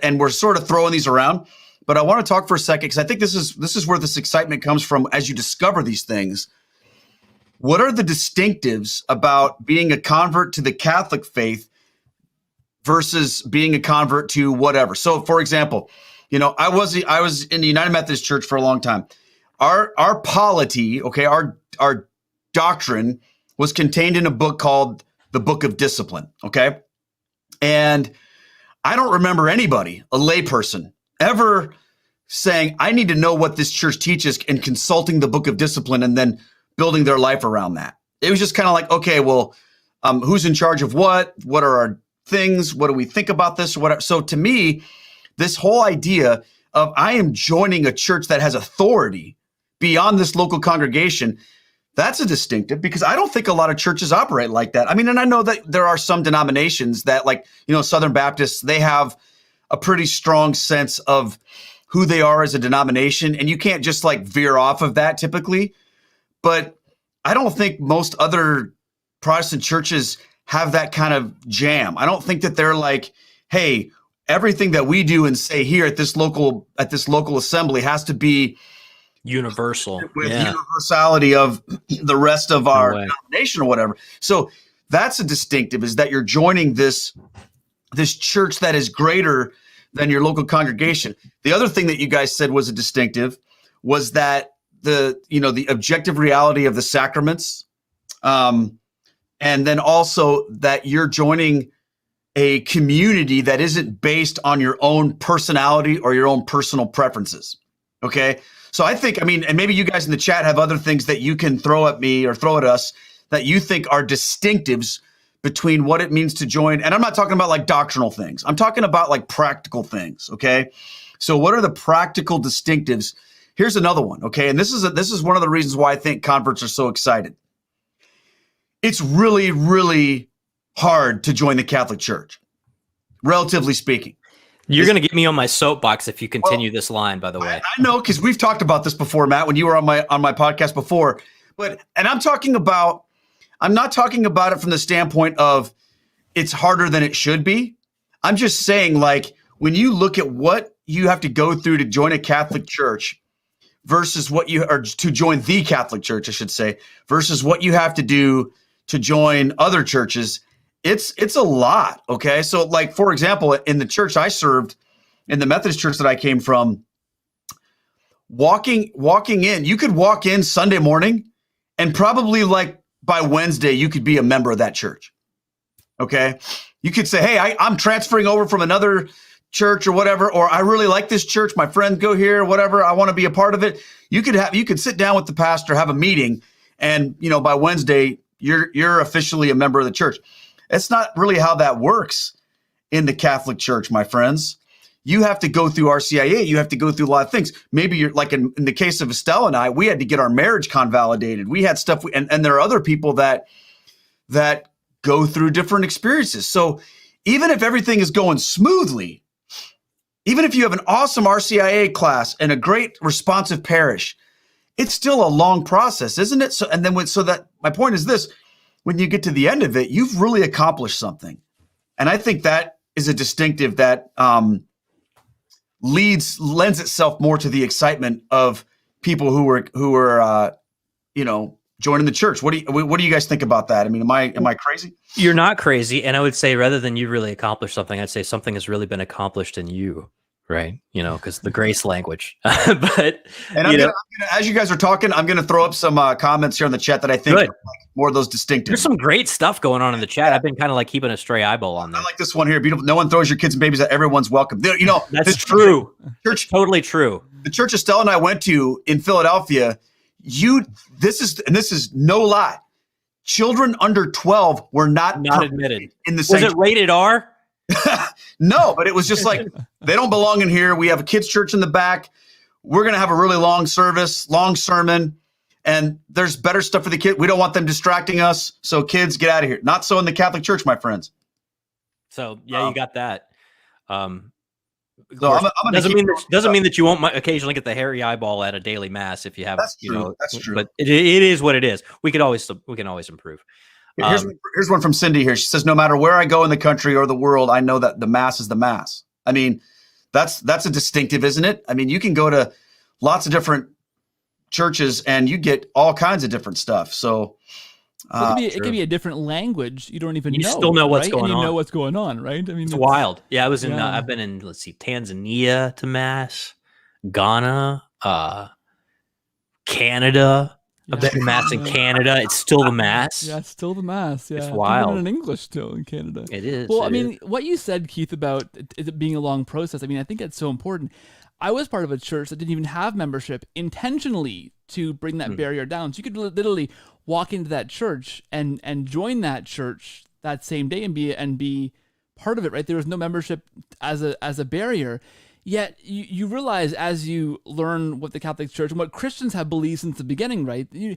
and we're sort of throwing these around, but I want to talk for a second because I think this is where this excitement comes from as you discover these things. What are the distinctives about being a convert to the Catholic faith versus being a convert to whatever? So, for example, you know, I was in the United Methodist Church for a long time. Our polity, okay, our doctrine was contained in a book called the Book of Discipline, okay? And I don't remember anybody, a layperson, ever saying, I need to know what this church teaches and consulting the Book of Discipline and then building their life around that. It was just kind of like, okay, well, who's in charge of what? What are our things? What do we think about this? Whatever. So to me, this whole idea of I am joining a church that has authority beyond this local congregation, that's a distinctive because I don't think a lot of churches operate like that. I mean, and I know that there are some denominations that like, you know, Southern Baptists, they have a pretty strong sense of who they are as a denomination. And you can't just like veer off of that typically. But I don't think most other Protestant churches have that kind of jam. I don't think that they're like, hey, everything that we do and say here at this local assembly has to be universal with universality of the rest of our denomination or whatever. So that's a distinctive, is that you're joining this church that is greater than your local congregation. The other thing that you guys said was a distinctive was that the objective reality of the sacraments, and then also that you're joining a community that isn't based on your own personality or your own personal preferences. Okay. So I think, I mean, and maybe you guys in the chat have other things that you can throw at me or throw at us that you think are distinctives between what it means to join. And I'm not talking about like doctrinal things. I'm talking about like practical things. Okay. So what are the practical distinctives? Here's another one. Okay. And this is one of the reasons why I think converts are so excited. It's really, really hard to join the Catholic Church, relatively speaking. You're going to get me on my soapbox if you continue this line, by the way. I know, because we've talked about this before, Matt, when you were on my podcast before. And I'm not talking about it from the standpoint of it's harder than it should be. I'm just saying, like, when you look at what you have to go through to join a Catholic church versus to join the Catholic Church, I should say, versus what you have to do to join other churches, it's a lot. Okay. So like, for example, in the church I served, in the Methodist church that I came from, walking in, you could walk in Sunday morning and probably like by Wednesday, you could be a member of that church. Okay. You could say, hey, I'm transferring over from another church or whatever, or I really like this church. My friends go here, whatever. I want to be a part of it. You could sit down with the pastor, have a meeting, and by Wednesday, you're officially a member of the church. It's not really how that works in the Catholic Church, my friends. You have to go through RCIA. You have to go through a lot of things. Maybe you're like in the case of Estelle and I, we had to get our marriage convalidated. We had stuff, and there are other people that go through different experiences. So even if everything is going smoothly, even if you have an awesome RCIA class and a great responsive parish, it's still a long process, isn't it? So, and then my point is this: when you get to the end of it, you've really accomplished something. And I think that is a distinctive that lends itself more to the excitement of people who are joining the church. What do you guys think about that? I mean, am I crazy? You're not crazy, and I would say rather than you really accomplish something, I'd say something has really been accomplished in you, right? Because the grace language. But I'm gonna, as you guys are talking, I'm going to throw up some comments here on the chat that I think are like more of those distinctive. There's some great stuff going on in the chat. I've been kind of like keeping a stray eyeball on them. I like this one here. Beautiful. No one throws your kids and babies. Everyone's welcome. That's true. Church, totally true. The church Estelle and I went to in Philadelphia. This is no lie. Children under 12 were not admitted in the Was it rated R? No, but it was just like, they don't belong in here. We have a kids' church in the back. We're going to have a really long service, long sermon, and there's better stuff for the kids. We don't want them distracting us. So kids, get out of here. Not so in the Catholic Church, my friends. So yeah, you got that. So doesn't mean that you won't occasionally get the hairy eyeball at a daily mass if you have. That's true. That's true. But it is what it is. We can always improve. Here's one from Cindy here. She says, no matter where I go in the country or the world, I know that the mass is the mass. I mean, that's a distinctive, isn't it? I mean, you can go to lots of different churches and you get all kinds of different stuff. So it could be a different language. You don't even know. You still know what's going on. You know what's going on, right? I mean, it's wild. Yeah, I've been in, Tanzania to mass, Ghana, Canada. I've been to mass in Canada. It's still the mass. Yeah, it's still the mass. Yeah, it's wild. Even in English still in Canada. It is. Well, I mean, what you said, Keith, about it being a long process, I mean, I think that's so important. I was part of a church that didn't even have membership intentionally to bring that barrier down. So you could literally walk into that church and join that church that same day and be part of it, right? There was no membership as a barrier. Yet you realize as you learn what the Catholic Church and what Christians have believed since the beginning, right? If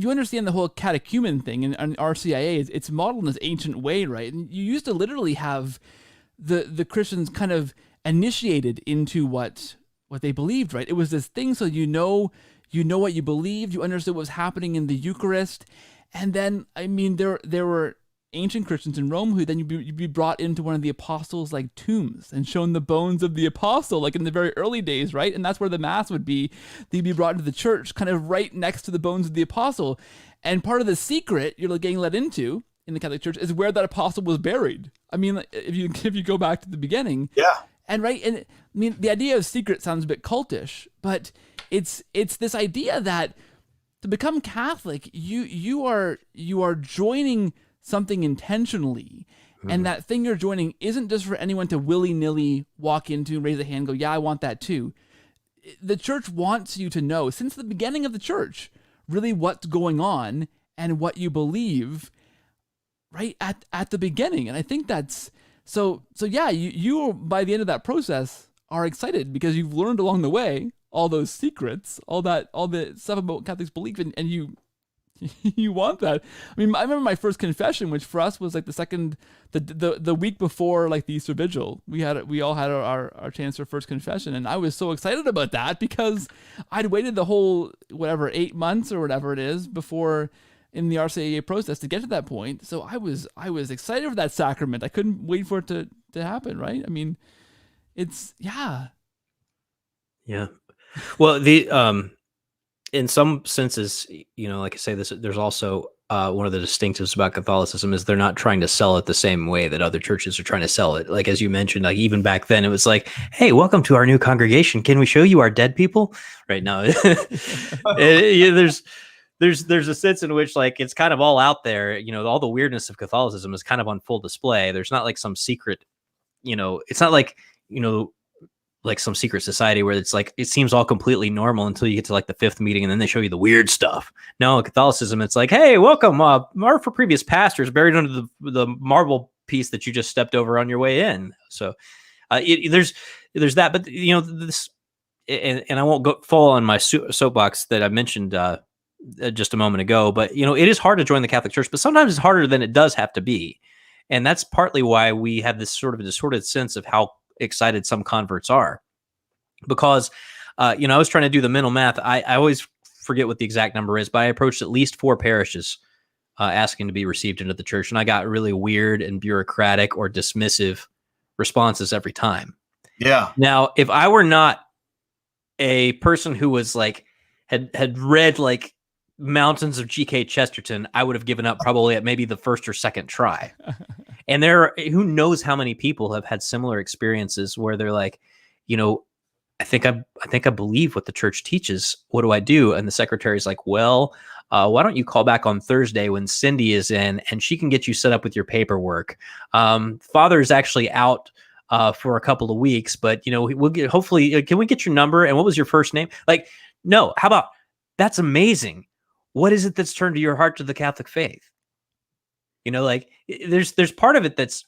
you understand the whole catechumen thing and RCIA, it's modeled in this ancient way, right? And you used to literally have the Christians kind of initiated into what they believed, right? It was this thing, so you know what you believed, you understood what was happening in the Eucharist, and then I mean there were ancient Christians in Rome who then you'd be brought into one of the apostles' like tombs and shown the bones of the apostle, like in the very early days, right? And that's where the mass would be. They'd be brought into the church, kind of right next to the bones of the apostle. And part of the secret you're getting let into in the Catholic Church is where that apostle was buried. I mean, if you go back to the beginning, yeah. And I mean, the idea of secret sounds a bit cultish, but it's this idea that to become Catholic, you are joining something intentionally, and that thing you're joining isn't just for anyone to willy-nilly walk into, raise a hand, go, yeah, I want that too. The church wants you to know, since the beginning of the church, really what's going on and what you believe right at the beginning. And I think that's so yeah, you by the end of that process are excited because you've learned along the way all those secrets, all the stuff about Catholics' belief, and you you want that. I mean, I remember my first confession, which for us was like the week before like the Easter Vigil. We all had our chance for first confession, and I was so excited about that because I'd waited the whole 8 months or whatever it is before in the RCIA process to get to that point. So I was excited for that sacrament. I couldn't wait for it to happen. Right? I mean, it's yeah. Well, in some senses, like I say, there's also one of the distinctives about Catholicism is they're not trying to sell it the same way that other churches are trying to sell it. Like, as you mentioned, like even back then it was like, hey, welcome to our new congregation. Can we show you our dead people? Right now, there's a sense in which like it's kind of all out there. All the weirdness of Catholicism is kind of on full display. There's not like some secret, it's not like, like some secret society where it's like, it seems all completely normal until you get to like the fifth meeting and then they show you the weird stuff. No, Catholicism, it's like, hey, welcome. Our for previous pastors buried under the marble piece that you just stepped over on your way in. So there's that, but this, and I won't fall on my soapbox that I mentioned just a moment ago, but it is hard to join the Catholic Church, but sometimes it's harder than it does have to be. And that's partly why we have this sort of a distorted sense of how excited some converts are, because I was trying to do the mental math. I always forget what the exact number is, but I approached at least 4 parishes asking to be received into the church, and I got really weird and bureaucratic or dismissive responses every time. Yeah. Now, if I were not a person who was like had read like mountains of G.K. Chesterton, I would have given up probably at maybe the first or second try. And who knows how many people have had similar experiences where they're like, I think I believe what the church teaches. What do I do? And the secretary's like, well, why don't you call back on Thursday when Cindy is in and she can get you set up with your paperwork. Father is actually out for a couple of weeks, but we'll get, hopefully, can we get your number? And what was your first name? Like, no, how about, that's amazing. What is it that's turned to your heart to the Catholic faith? Like there's part of it that's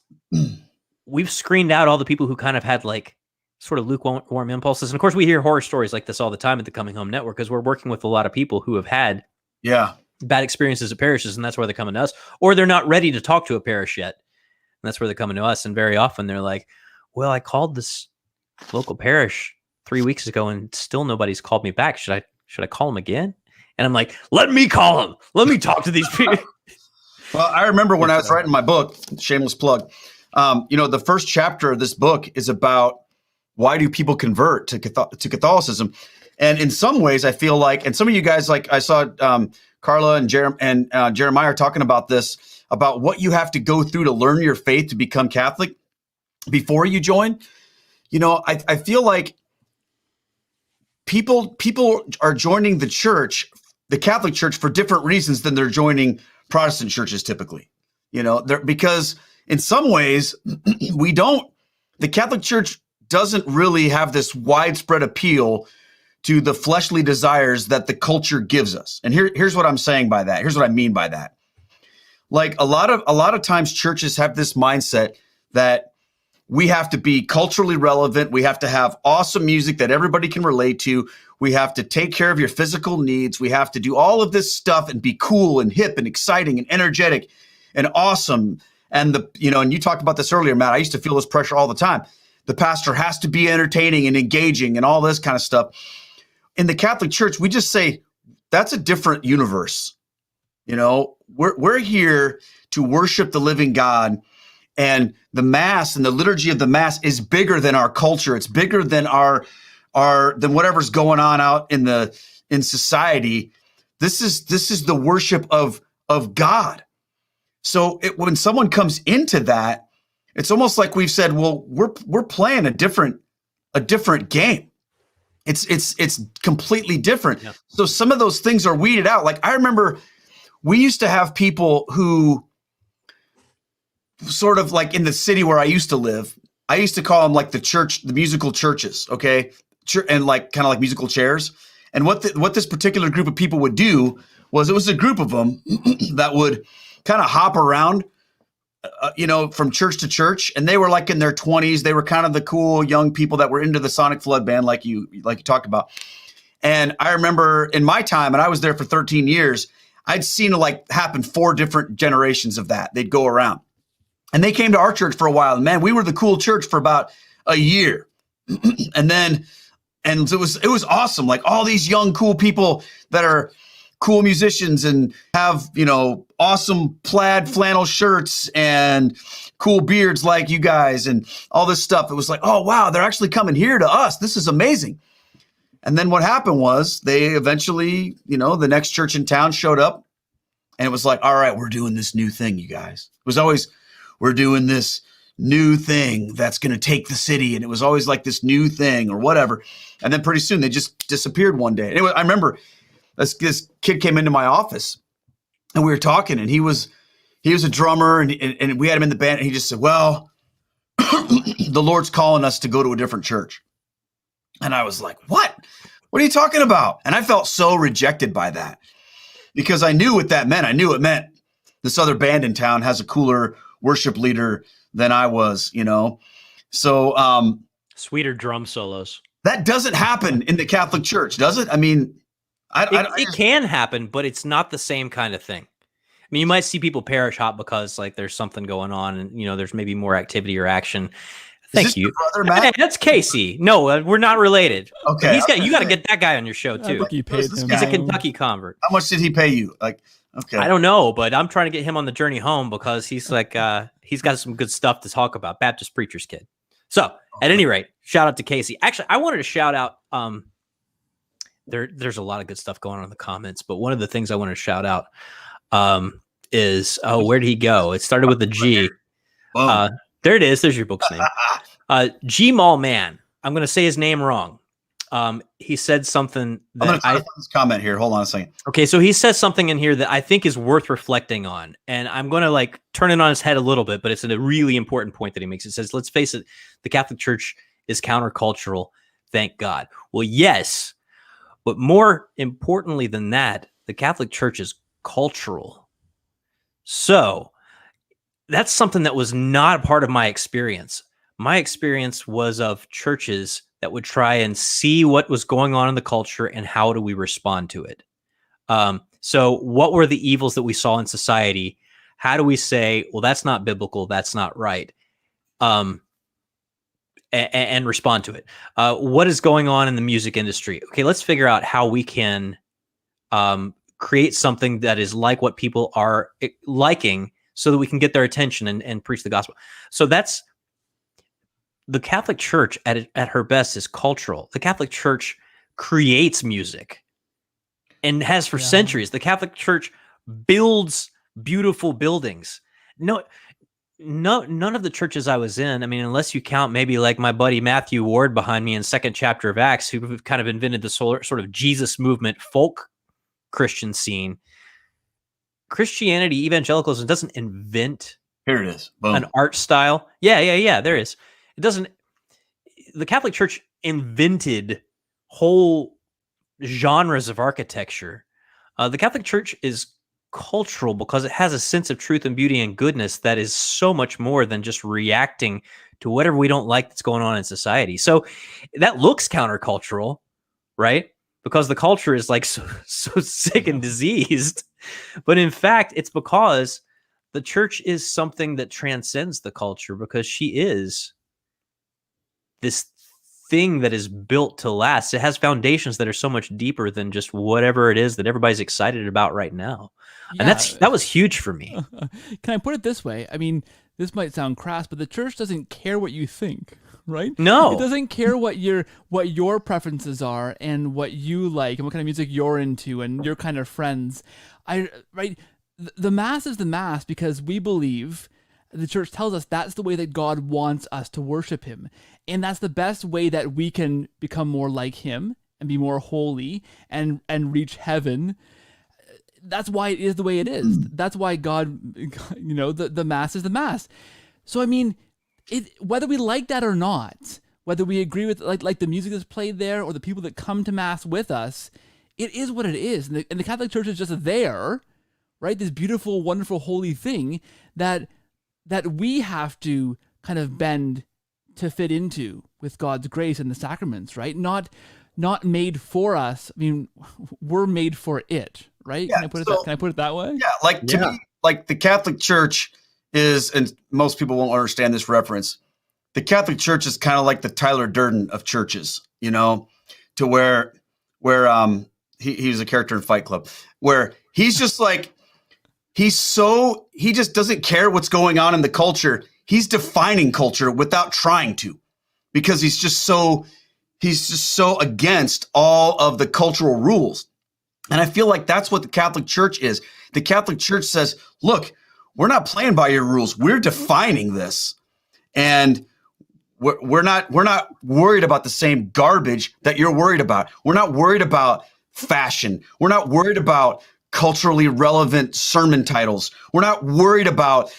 we've screened out all the people who kind of had like sort of lukewarm impulses. And of course we hear horror stories like this all the time at the Coming Home Network, because we're working with a lot of people who have had bad experiences at parishes, and that's where they're coming to us, or they're not ready to talk to a parish yet. And that's where they're coming to us. And very often they're like, well, I called this local parish 3 weeks ago and still nobody's called me back. Should I call them again? And I'm like, let me call them. Let me talk to these people. Well, I remember when I was writing my book, shameless plug, the first chapter of this book is about why do people convert to Catholicism? And in some ways, I feel like, and some of you guys, like I saw Carla and Jeremiah are talking about this, about what you have to go through to learn your faith to become Catholic before you join. I feel like people are joining the church, the Catholic Church, for different reasons than they're joining Protestant churches typically, because in some ways the Catholic Church doesn't really have this widespread appeal to the fleshly desires that the culture gives us. And here's what I'm saying by that. Here's what I mean by that. Like a lot of times churches have this mindset that we have to be culturally relevant. We have to have awesome music that everybody can relate to. We have to take care of your physical needs. We have to do all of this stuff and be cool and hip and exciting and energetic and awesome. And and you talked about this earlier, Matt. I used to feel this pressure all the time. The pastor has to be entertaining and engaging and all this kind of stuff. In the Catholic Church, we just say that's a different universe. We're here to worship the living God, and the Mass and the liturgy of the Mass is bigger than our culture. It's bigger than than whatever's going on out in society. This is the worship of God. So when someone comes into that, it's almost like we've said, well, we're playing a different game. It's completely different. Yeah. So some of those things are weeded out. Like I remember we used to have people who sort of like in the city where I used to live, I used to call them like the musical churches. Okay. And like kind of like musical chairs. And what this particular group of people would do was, it was a group of them that would kind of hop around, from church to church. And they were like in their 20s. They were kind of the cool young people that were into the Sonic Flood band, like you talked about. And I remember in my time, and I was there for 13 years, I'd seen it like happen 4 different generations of that. They'd go around. And they came to our church for a while. And man, we were the cool church for about a year. And it was awesome. Like all these young, cool people that are cool musicians and have, awesome plaid flannel shirts and cool beards like you guys and all this stuff. It was like, oh, wow, they're actually coming here to us. This is amazing. And then what happened was they eventually, the next church in town showed up, and it was like, all right, we're doing this new thing, you guys. It was always, we're doing this new thing that's going to take the city. And it was always like this new thing or whatever. And then pretty soon they just disappeared one day. Anyway, I remember this kid came into my office and we were talking, and he was a drummer and we had him in the band. And he just said, well, the Lord's calling us to go to a different church. And I was like, what are you talking about? And I felt so rejected by that, because I knew what that meant. I knew it meant this other band in town has a cooler worship leader than I was, So sweeter drum solos. That doesn't happen in the Catholic Church, does it? I mean, it can happen, but it's not the same kind of thing. I mean, you might see people parish hop because like there's something going on, and there's maybe more activity or action. Thank you, brother, Matt? Hey, that's Casey. No, we're not related. Okay, you got to get that guy on your show too. He's a Kentucky convert. How much did he pay you? Like, okay, I don't know, but I'm trying to get him on the journey home because he's like he's got some good stuff to talk about. Baptist preacher's kid. So at any rate, shout out to Casey. Actually, I wanted to shout out, there's a lot of good stuff going on in the comments, but one of the things I want to shout out is, where did he go? It started with a G. There it is. There's your book's name. G Mall Man. I'm going to say his name wrong. He said something that I'm going to try to find this comment here. Hold on a second. Okay, so he says something in here that I think is worth reflecting on, and I'm going to like turn it on his head a little bit, but it's a really important point that he makes. It says, let's face it, the Catholic Church is countercultural. Thank God. Well, yes, but more importantly than that, the Catholic Church is cultural. So that's something that was not a part of my experience. My experience was of churches that would try and see what was going on in the culture and how do we respond to it. So what were the evils that we saw in society? How do we say, well, that's not biblical, that's not right, and respond to it? What is going on in the music industry? Okay, let's figure out how we can create something that is like what people are liking so that we can get their attention and preach the gospel. So that's the Catholic Church at her best is cultural. The Catholic Church creates music and has for centuries. The Catholic Church builds beautiful buildings. None of the churches I was in, I mean, unless you count maybe like my buddy Matthew Ward behind me in second chapter of Acts, who kind of invented the sort of Jesus movement folk Christian scene. Christianity, evangelicalism doesn't invent Here it is. Boom. An art style. Yeah. There is. It doesn't. The Catholic Church invented whole genres of architecture. The Catholic Church is cultural because it has a sense of truth and beauty and goodness that is so much more than just reacting to whatever we don't like that's going on in society. So that looks countercultural, right? Because the culture is like so sick and diseased. But in fact, it's because the church is something that transcends the culture, because she is this thing that is built to last. It has foundations that are so much deeper than just whatever it is that everybody's excited about right now. Yeah. And that was huge for me. Can I put it this way? I mean, this might sound crass, but the church doesn't care what you think, right? No. It doesn't care what your preferences are and what you like and what kind of music you're into and your kind of friends. Right? The Mass is the Mass because we believe, the church tells us that's the way that God wants us to worship him. And that's the best way that we can become more like him and be more holy and reach heaven. That's why it is the way it is. That's why God, the Mass is the Mass. So, I mean, whether we like that or not, whether we agree with like the music that's played there or the people that come to Mass with us, it is what it is. And the Catholic Church is just there, right? This beautiful, wonderful, holy thing that we have to kind of bend to fit into with God's grace and the sacraments, right? Not made for us. I mean, we're made for it, right? Yeah, Can I put it that way? Yeah, to me, like the Catholic Church is, and most people won't understand this reference, the Catholic Church is kind of like the Tyler Durden of churches, to where he's a character in Fight Club, where he's just like, he just doesn't care what's going on in the culture. He's defining culture without trying to, because he's just so against all of the cultural rules. And I feel like that's what the Catholic Church is. The Catholic Church says, look, we're not playing by your rules. We're defining this. And we're not worried about the same garbage that you're worried about. We're not worried about fashion. We're not worried about culturally relevant sermon titles. We're not worried about,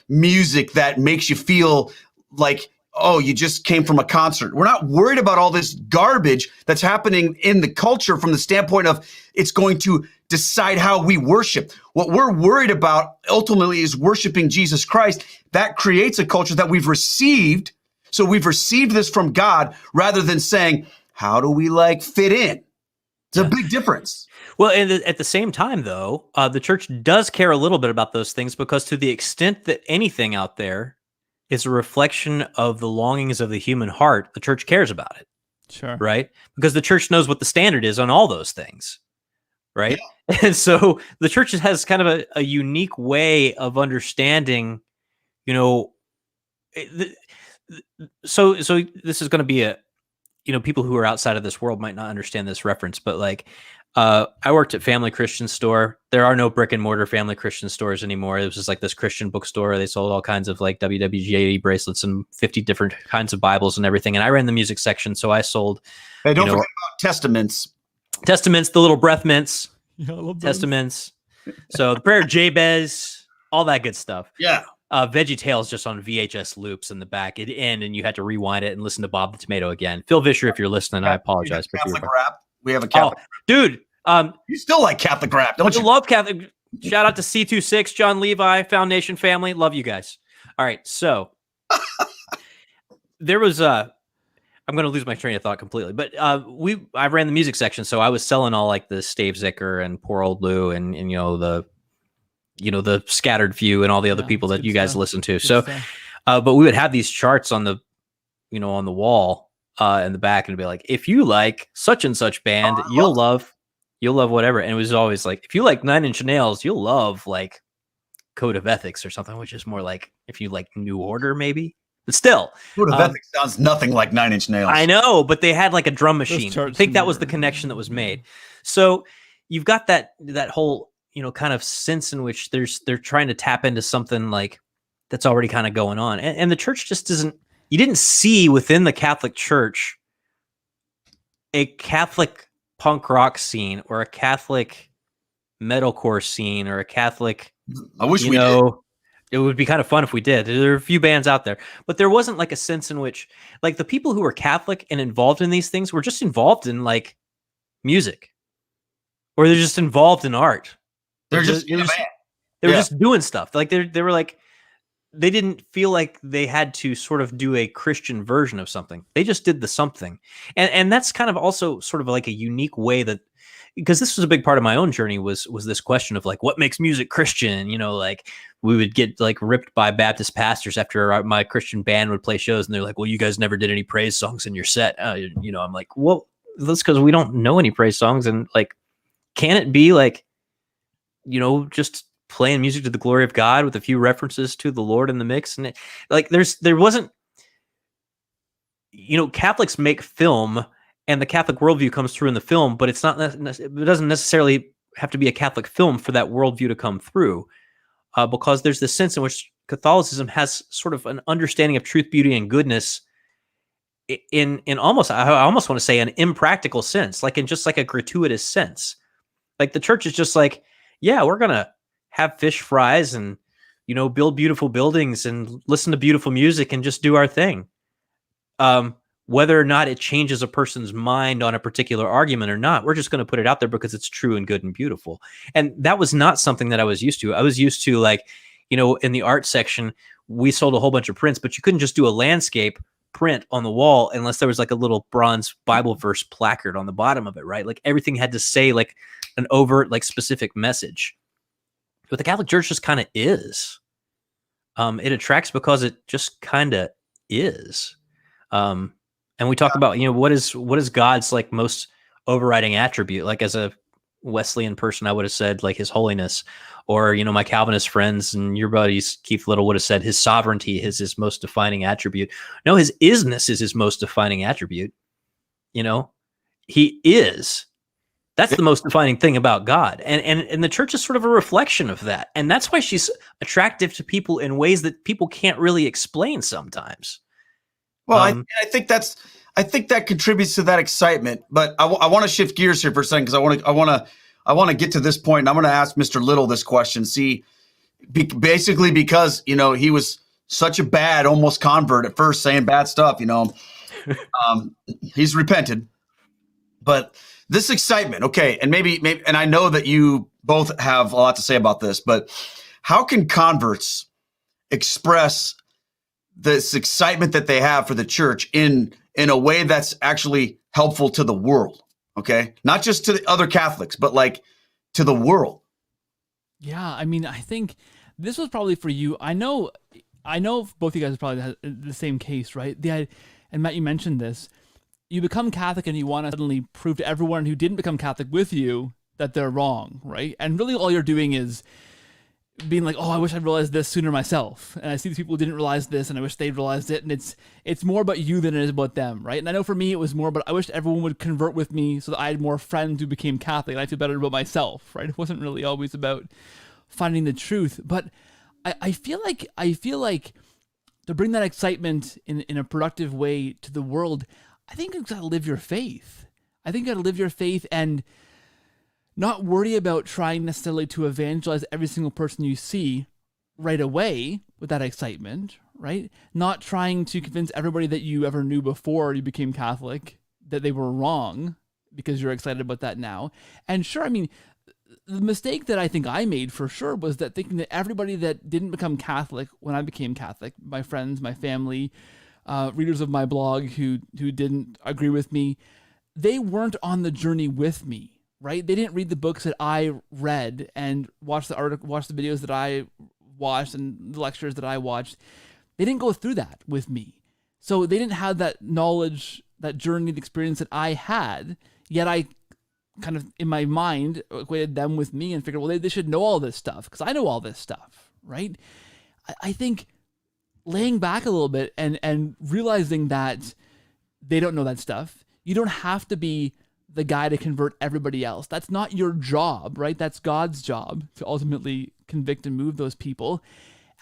music that makes you feel like, oh, you just came from a concert. We're not worried about all this garbage that's happening in the culture from the standpoint of it's going to decide how we worship. What we're worried about ultimately is worshiping Jesus Christ. That creates a culture that we've received. So we've received this from God rather than saying, how do we fit in? It's a big difference. Well, and at the same time, though, the church does care a little bit about those things, because to the extent that anything out there is a reflection of the longings of the human heart, the church cares about it. Sure. Right? Because the church knows what the standard is on all those things. Right? Yeah. And so the church has kind of a unique way of understanding, so this is going to be a, people who are outside of this world might not understand this reference, but like, I worked at Family Christian Store. There are no brick and mortar Family Christian stores anymore. It was just like this Christian bookstore. They sold all kinds of like WWJD bracelets and 50 different kinds of Bibles and everything. And I ran the music section, so I sold. Hey, don't forget about Testaments. Testaments, the little breath mints. Yeah, I love those. Testaments. So the Prayer of Jabez, all that good stuff. Yeah. Veggie Tales just on VHS loops in the back. It'd end and you had to rewind it and listen to Bob the Tomato again. Phil Vischer, if you're listening, I apologize. Catholic rap. We have a Catholic. Dude. You still like Catholic rap, don't you? I love Catholic. Shout out to C26, John Levi, Foundation family. Love you guys. All right. So there was I'm going to lose my train of thought completely, but I ran the music section. So I was selling all like the Stave Zicker and Poor Old Lou and the Scattered Few and all the other people that you guys listen to. So, but we would have these charts on the, on the wall in the back, and it'd be like, if you like such and such band, you'll love whatever. And it was always like, if you like Nine Inch Nails, you'll love like Code of Ethics or something, which is more like if you like New Order, maybe. But still, Code of Ethics sounds nothing like Nine Inch Nails. I know, but they had like a drum machine. I think that was the connection that was made. So you've got that whole, kind of sense in which they're trying to tap into something like that's already kind of going on. And the church just you didn't see within the Catholic Church a Catholic punk rock scene or a Catholic metalcore scene or a Catholic, I wish we did. It would be kind of fun if we did. There are a few bands out there, but there wasn't like a sense in which like the people who were Catholic and involved in these things were just involved in like music, or they're just involved in art. They were just doing stuff. Like they were like, they didn't feel like they had to sort of do a Christian version of something. They just did the something. And that's kind of also sort of like a unique way that, because this was a big part of my own journey was this question of like, what makes music Christian? Like we would get like ripped by Baptist pastors after my Christian band would play shows. And they're like, well, you guys never did any praise songs in your set. I'm like, well, that's because we don't know any praise songs. And like, can it be like, just playing music to the glory of God with a few references to the Lord in the mix? And there wasn't, Catholics make film and the Catholic worldview comes through in the film, but it doesn't necessarily have to be a Catholic film for that worldview to come through, because there's this sense in which Catholicism has sort of an understanding of truth, beauty, and goodness in almost, I almost want to say an impractical sense, like in just like a gratuitous sense. Like the church is just like, yeah, we're going to have fish fries and, build beautiful buildings and listen to beautiful music and just do our thing. Whether or not it changes a person's mind on a particular argument or not, we're just going to put it out there because it's true and good and beautiful. And that was not something that I was used to. I was used to like, in the art section, we sold a whole bunch of prints, but you couldn't just do a landscape print on the wall unless there was like a little bronze Bible verse placard on the bottom of it, right? Like everything had to say like an overt, like specific message. But the Catholic Church just kind of is. It attracts because it just kind of is. And we talk about, what is God's like most overriding attribute? Like as a Wesleyan person, I would have said like his holiness, or, my Calvinist friends and your buddies, Keith Little, would have said his sovereignty is his most defining attribute. No, his isness is his most defining attribute. He is. That's the most defining thing about God. And the church is sort of a reflection of that. And that's why she's attractive to people in ways that people can't really explain sometimes. Well, I think that contributes to that excitement. But I want to shift gears here for a second because I want to get to this point, and I'm going to ask Mr. Little this question. See, basically because he was such a bad almost convert at first, saying bad stuff. He's repented, but this excitement, okay, and maybe, and I know that you both have a lot to say about this, but how can converts express this excitement that they have for the church in a way that's actually helpful to the world? Okay, not just to the other Catholics, but like to the world. Yeah, I mean, I think this was probably for you. I know both you guys probably had the same case, right? And Matt, you mentioned this. You become Catholic and you want to suddenly prove to everyone who didn't become Catholic with you that they're wrong, right? And really all you're doing is being like, oh, I wish I'd realized this sooner myself. And I see these people who didn't realize this, and I wish they'd realized it. And it's more about you than it is about them, right? And I know for me, it was more, but I wish everyone would convert with me so that I had more friends who became Catholic, and I feel better about myself, right? It wasn't really always about finding the truth. But I feel like to bring that excitement in a productive way to the world, I think you've got to live your faith. I think you got to live your faith and not worry about trying necessarily to evangelize every single person you see right away with that excitement, right? Not trying to convince everybody that you ever knew before you became Catholic that they were wrong because you're excited about that now. And sure, I mean, the mistake that I think I made for sure was that thinking that everybody that didn't become Catholic when I became Catholic, my friends, my family, readers of my blog who didn't agree with me, they weren't on the journey with me. Right? They didn't read the books that I read and watch the videos that I watched and the lectures that I watched. They didn't go through that with me. So they didn't have that knowledge, that journey, the experience that I had, yet I kind of, in my mind, equated them with me and figured, well, they should know all this stuff because I know all this stuff, right? I think laying back a little bit and realizing that they don't know that stuff, you don't have to be the guy to convert everybody else. That's not your job, right? That's God's job to ultimately convict and move those people.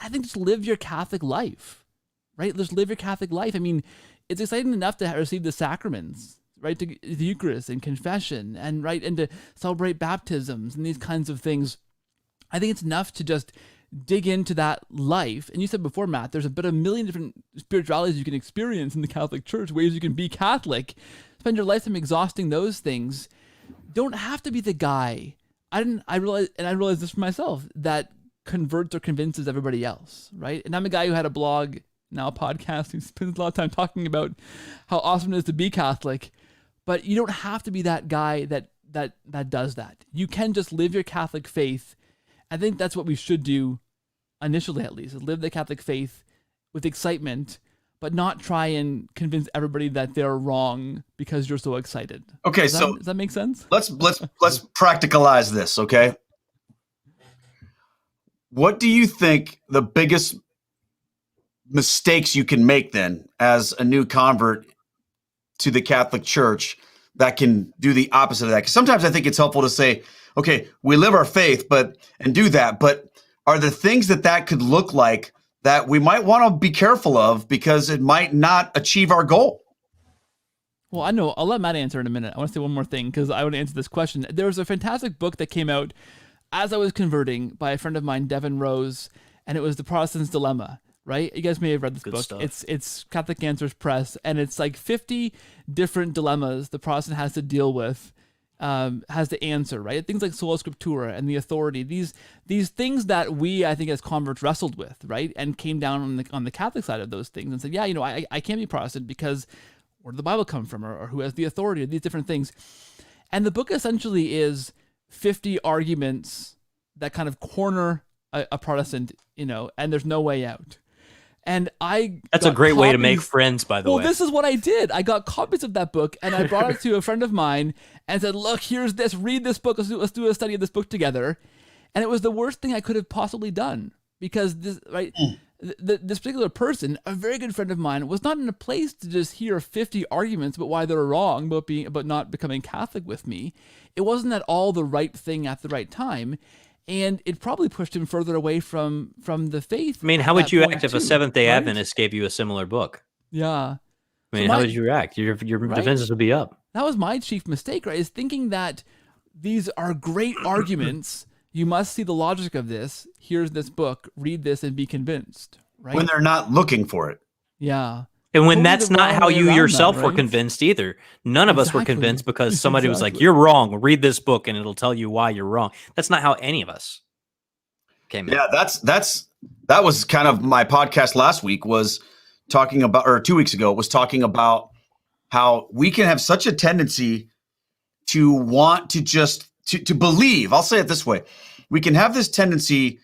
I think just live your Catholic life, right? Just live your Catholic life. I mean, it's exciting enough to receive the sacraments, right? To the Eucharist and confession and right, and to celebrate baptisms and these kinds of things. I think it's enough to just dig into that life. And you said before, Matt, there's a million different spiritualities you can experience in the Catholic Church, ways you can be Catholic. Spend your lifetime exhausting those things. Don't have to be the guy. I realized this for myself, that converts or convinces everybody else, right? And I'm a guy who had a blog, now a podcast, who spends a lot of time talking about how awesome it is to be Catholic. But you don't have to be that guy that does that. You can just live your Catholic faith. I think that's what we should do initially, at least, is live the Catholic faith with excitement, but not try and convince everybody that they're wrong because you're so excited. Okay, does that make sense? Let's practicalize this, okay? What do you think the biggest mistakes you can make then as a new convert to the Catholic Church that can do the opposite of that? Because sometimes I think it's helpful to say, okay, we live our faith, and do that, but are there things that could look like that we might want to be careful of because it might not achieve our goal? Well, I know. I'll let Matt answer in a minute. I want to say one more thing because I want to answer this question. There was a fantastic book that came out as I was converting by a friend of mine, Devin Rose, and it was The Protestants Dilemma, right? You guys may have read this book. Stuff. It's Catholic Answers Press, and it's like 50 different dilemmas the Protestant has to deal with, has to answer, right? Things like sola scriptura and the authority, these things that we, I think, as converts wrestled with, right? And came down on the Catholic side of those things and said, yeah, I can't be Protestant because where did the Bible come from, or who has the authority, or these different things. And the book essentially is 50 arguments that kind of corner a Protestant, and there's no way out. And that's a great way to make friends, by the way. Well, this is what I did. I got copies of that book and I brought it to a friend of mine and said, look, here's this, read this book. Let's do a study of this book together. And it was the worst thing I could have possibly done because this particular person, a very good friend of mine, was not in a place to just hear 50 arguments about why they were wrong about not becoming Catholic with me. It wasn't at all the right thing at the right time. And it probably pushed him further away from the faith. I mean, how would you act if a Seventh-day Adventist gave you a similar book? Yeah. I mean, how would you react? Your defenses would be up. That was my chief mistake, right? Is thinking that these are great arguments. You must see the logic of this. Here's this book. Read this and be convinced, right? When they're not looking for it. Yeah. And when that's not how you yourself were convinced either. None of us were convinced because somebody was like, you're wrong. Read this book and it'll tell you why you're wrong. That's not how any of us came in. Yeah, that was kind of my podcast last week was talking about, or 2 weeks ago, was talking about how we can have such a tendency to want to just to believe. I'll say it this way. We can have this tendency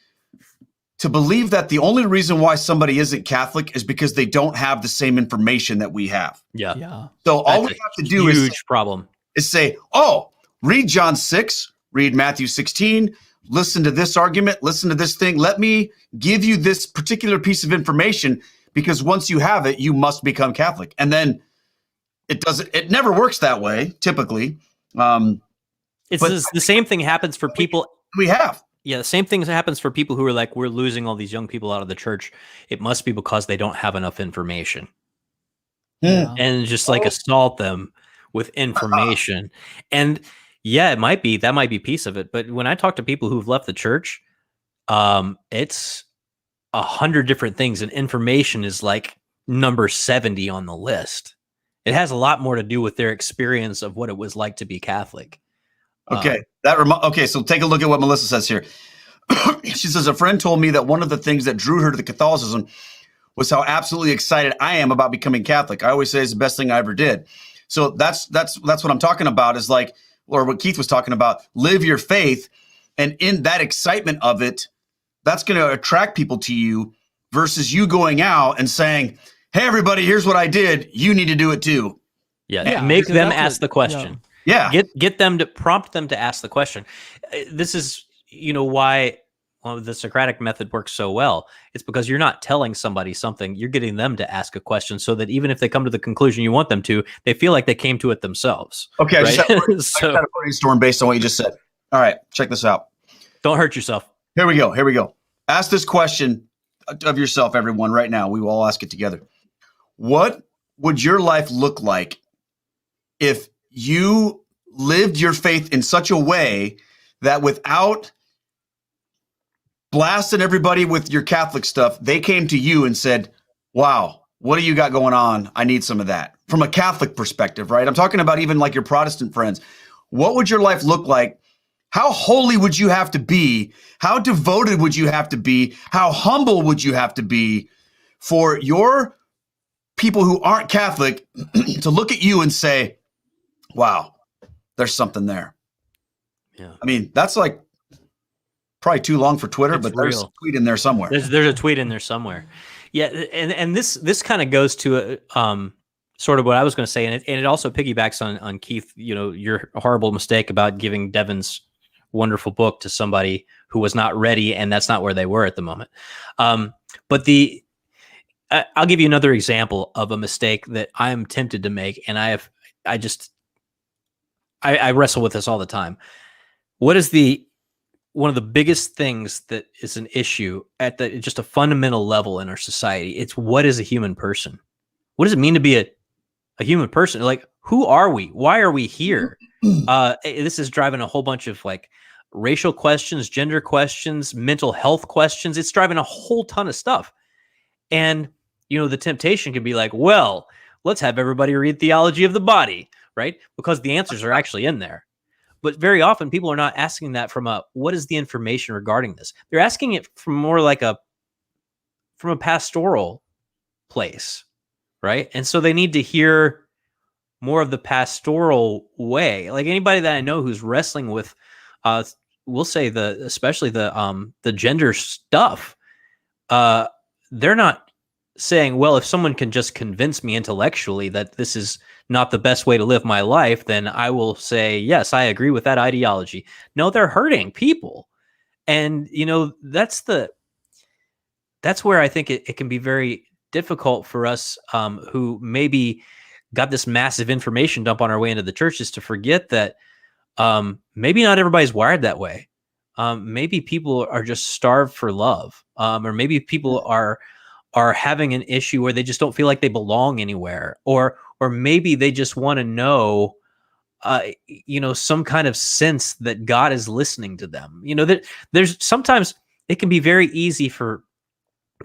to believe that the only reason why somebody isn't Catholic is because they don't have the same information that we have. Yeah. So all we have to do is say, read John 6, read Matthew 16, listen to this argument, listen to this thing. Let me give you this particular piece of information, because once you have it, you must become Catholic. And then it never works that way, typically. The same thing happens for people. We have. Yeah, the same thing happens for people who are like, we're losing all these young people out of the church. It must be because they don't have enough information. Yeah. And just like assault them with information. And yeah, that might be a piece of it. But when I talk to people who've left the church, it's 100 different things, and information is like number 70 on the list. It has a lot more to do with their experience of what it was like to be Catholic. Okay. So take a look at what Melissa says here. She says, a friend told me that one of the things that drew her to the Catholicism was how absolutely excited I am about becoming Catholic. I always say it's the best thing I ever did. So that's what I'm talking about, is like, or what Keith was talking about, live your faith. And in that excitement of it, that's going to attract people to you, versus you going out and saying, hey, everybody, here's what I did. You need to do it too. Yeah. Make them ask the question. Yeah. Get them to prompt them to ask the question. This is, why the Socratic method works so well. It's because you're not telling somebody something. You're getting them to ask a question, so that even if they come to the conclusion you want them to, they feel like they came to it themselves. Okay. Right? I just had a brainstorm based on what you just said. All right. Check this out. Don't hurt yourself. Here we go. Ask this question of yourself, everyone, right now. We will all ask it together. What would your life look like if you lived your faith in such a way that without blasting everybody with your Catholic stuff, they came to you and said, wow, what do you got going on? I need some of that. From a Catholic perspective, right? I'm talking about even like your Protestant friends. What would your life look like? How holy would you have to be? How devoted would you have to be? How humble would you have to be for your people who aren't Catholic to look at you and say, wow, there's something there? Yeah. I mean, that's like probably too long for Twitter, but there's a tweet in there somewhere. There's a tweet in there somewhere. Yeah. And this kind of goes to sort of what I was going to say. And it also piggybacks on Keith, your horrible mistake about giving Devin's wonderful book to somebody who was not ready, and that's not where they were at the moment. But I'll give you another example of a mistake that I'm tempted to make, and I wrestle with this all the time. What is one of the biggest things that is an issue at just a fundamental level in our society? It's, what is a human person? What does it mean to be a human person? Like, who are we? Why are we here? This is driving a whole bunch of like racial questions, gender questions, mental health questions. It's driving a whole ton of stuff. And, the temptation can be like, well, let's have everybody read Theology of the Body, right? Because the answers are actually in there. But very often people are not asking that from what is the information regarding this? They're asking it from more like from a pastoral place, right? And so they need to hear more of the pastoral way. Like anybody that I know who's wrestling with, we'll say especially the gender stuff, they're not saying, well, if someone can just convince me intellectually that this is not the best way to live my life, then I will say, yes, I agree with that ideology. No, they're hurting people. And, that's where I think it can be very difficult for us who maybe got this massive information dump on our way into the churches to forget that maybe not everybody's wired that way. Maybe people are just starved for love, or maybe people are having an issue where they just don't feel like they belong anywhere, or maybe they just want to know, some kind of sense that God is listening to them. That there's sometimes it can be very easy for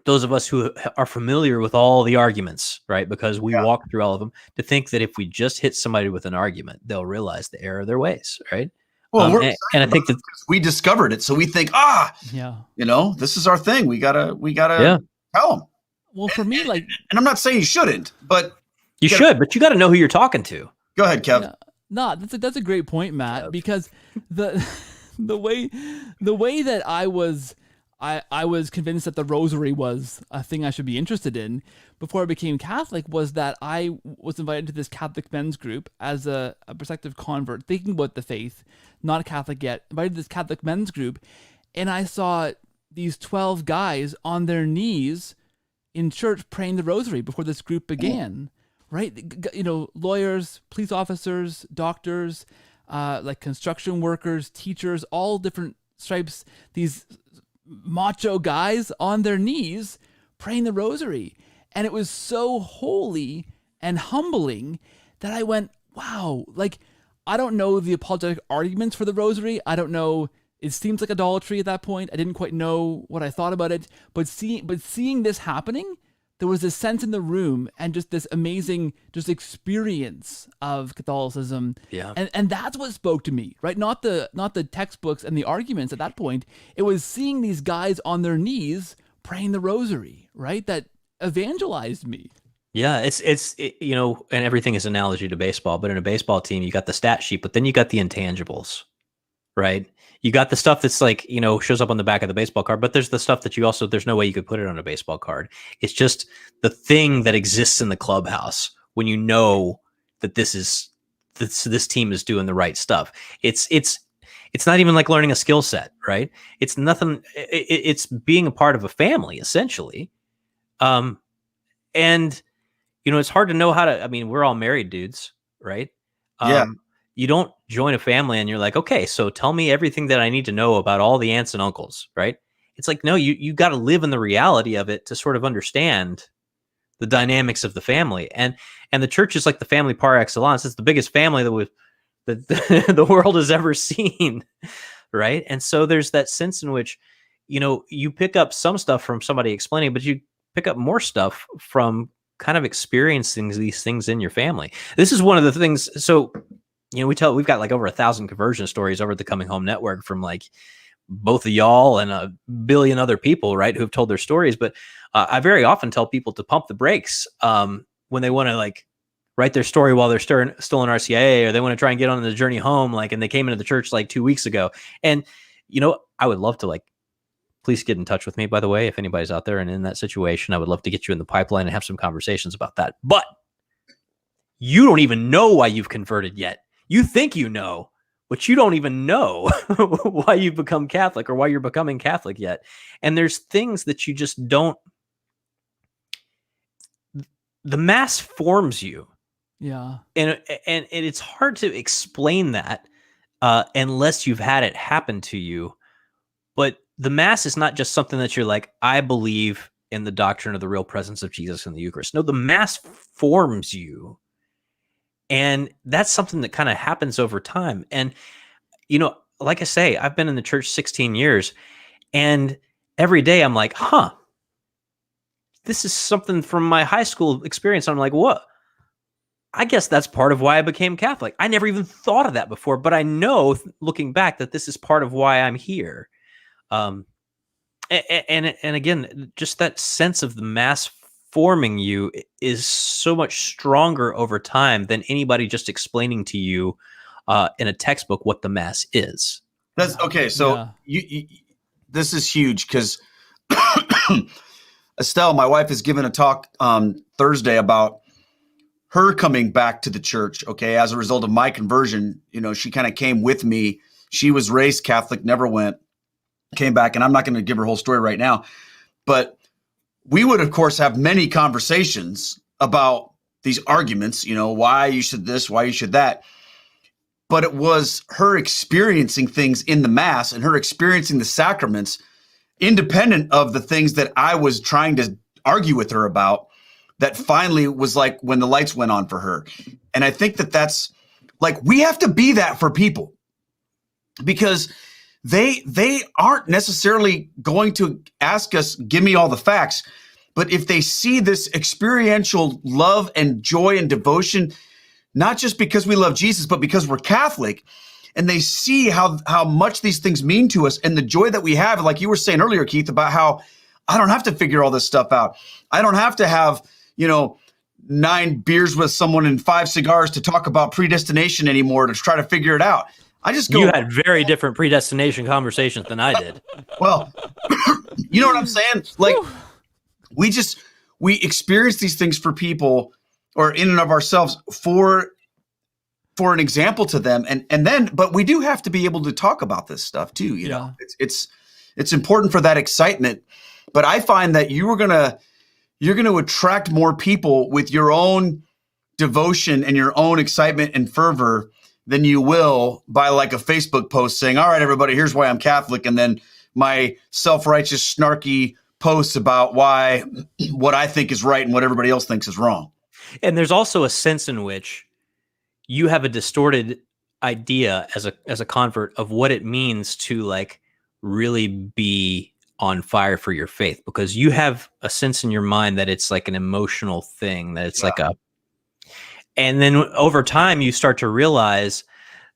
those of us who are familiar with all the arguments, right? Because we walk through all of them, to think that if we just hit somebody with an argument, they'll realize the error of their ways, right? Well, and I think that we discovered it, so we think, this is our thing. We gotta tell them. Well, for me, like, and I'm not saying you shouldn't, but you should, but you got to know who you're talking to. Go ahead, Kev. Yeah. No, that's a great point, Matt, because the way that I was I was convinced that the rosary was a thing I should be interested in before I became Catholic, was that I was invited to this Catholic men's group as a prospective convert, thinking about the faith, not a Catholic yet, invited to this Catholic men's group, and I saw these 12 guys on their knees in church praying the rosary before this group began, right? You know, lawyers, police officers, doctors, like construction workers, teachers, all different stripes, these macho guys on their knees praying the rosary. And it was so holy and humbling that I went, wow, like, I don't know the apologetic arguments for the rosary. I don't know. It seems like idolatry at that point. I didn't quite know what I thought about it, but seeing this happening, there was this sense in the room and just this amazing just experience of Catholicism. Yeah. And that's what spoke to me, right? Not the textbooks and the arguments at that point. It was seeing these guys on their knees praying the rosary, right? That evangelized me. Yeah, you know, and everything is analogy to baseball, but in a baseball team, you got the stat sheet, but then you got the intangibles, right? You got the stuff that's like, you know, shows up on the back of the baseball card, but there's the stuff that there's no way you could put it on a baseball card. It's just the thing that exists in the clubhouse when you know that this team is doing the right stuff. It's not even like learning a skill set, right? It's nothing. It's being a part of a family, essentially. And you know, it's hard to know how to, I mean, we're all married dudes, right? Yeah. You don't join a family and you're like, okay, so tell me everything that I need to know about all the aunts and uncles, right? It's like, no, you got to live in the reality of it to sort of understand the dynamics of the family. And the church is like the family par excellence. It's the biggest family that the world has ever seen, right? And so there's that sense in which, you know, you pick up some stuff from somebody explaining, but you pick up more stuff from kind of experiencing these things in your family. This is one of the things. So, you know, we've got like over 1,000 conversion stories over at the Coming Home Network from like both of y'all and a billion other people, right, who've told their stories. But I very often tell people to pump the brakes when they want to like write their story while they're still in RCIA, or they want to try and get on the journey home, like, and they came into the church like 2 weeks ago. And, you know, I would love to, like, please get in touch with me, by the way, if anybody's out there and in that situation. I would love to get you in the pipeline and have some conversations about that. But you don't even know why you've converted yet. You think you know, but you don't even know why you've become Catholic or why you're becoming Catholic yet. And there's things that you just don't. The Mass forms you. Yeah. And it's hard to explain that unless you've had it happen to you. But the Mass is not just something that you're like, I believe in the doctrine of the real presence of Jesus in the Eucharist. No, the Mass forms you. And that's something that kind of happens over time. And, you know, like I say, I've been in the church 16 years, and every day I'm like, this is something from my high school experience. I'm like, what? I guess that's part of why I became Catholic. I never even thought of that before, but I know, looking back, that this is part of why I'm here. And again, just that sense of the Mass forming you is so much stronger over time than anybody just explaining to you in a textbook what the Mass is. That's okay. So Yeah. you this is huge because Estelle, my wife, has given a talk Thursday about her coming back to the church. Okay, as a result of my conversion, you know, she kind of came with me. She was raised Catholic, never went, came back, and I'm not going to give her whole story right now, but we would, of course, have many conversations about these arguments, you know, why you should this, why you should that. But it was her experiencing things in the Mass and her experiencing the sacraments, independent of the things that I was trying to argue with her about, that finally was like when the lights went on for her. And I think that that's like, we have to be that for people, because they aren't necessarily going to ask us, give me all the facts. But if they see this experiential love and joy and devotion, not just because we love Jesus, but because we're Catholic, and they see how much these things mean to us and the joy that we have, like you were saying earlier, Keith, about how I don't have to figure all this stuff out. I don't have to have, you know, 9 beers with someone and 5 cigars to talk about predestination anymore to try to figure it out. I just go, You had very different predestination conversations than I did. well, you know what I'm saying? Like, we experience these things for people or in and of ourselves for an example to them. And then, but we do have to be able to talk about this stuff too. You know, it's important for that excitement. But I find that you're going to attract more people with your own devotion and your own excitement and fervor than you will by like a Facebook post saying, all right, everybody, here's why I'm Catholic. And then my self-righteous, snarky posts about what I think is right and what everybody else thinks is wrong. And there's also a sense in which you have a distorted idea as a convert of what it means to like really be on fire for your faith, because you have a sense in your mind that it's like an emotional thing, that it's and then over time you start to realize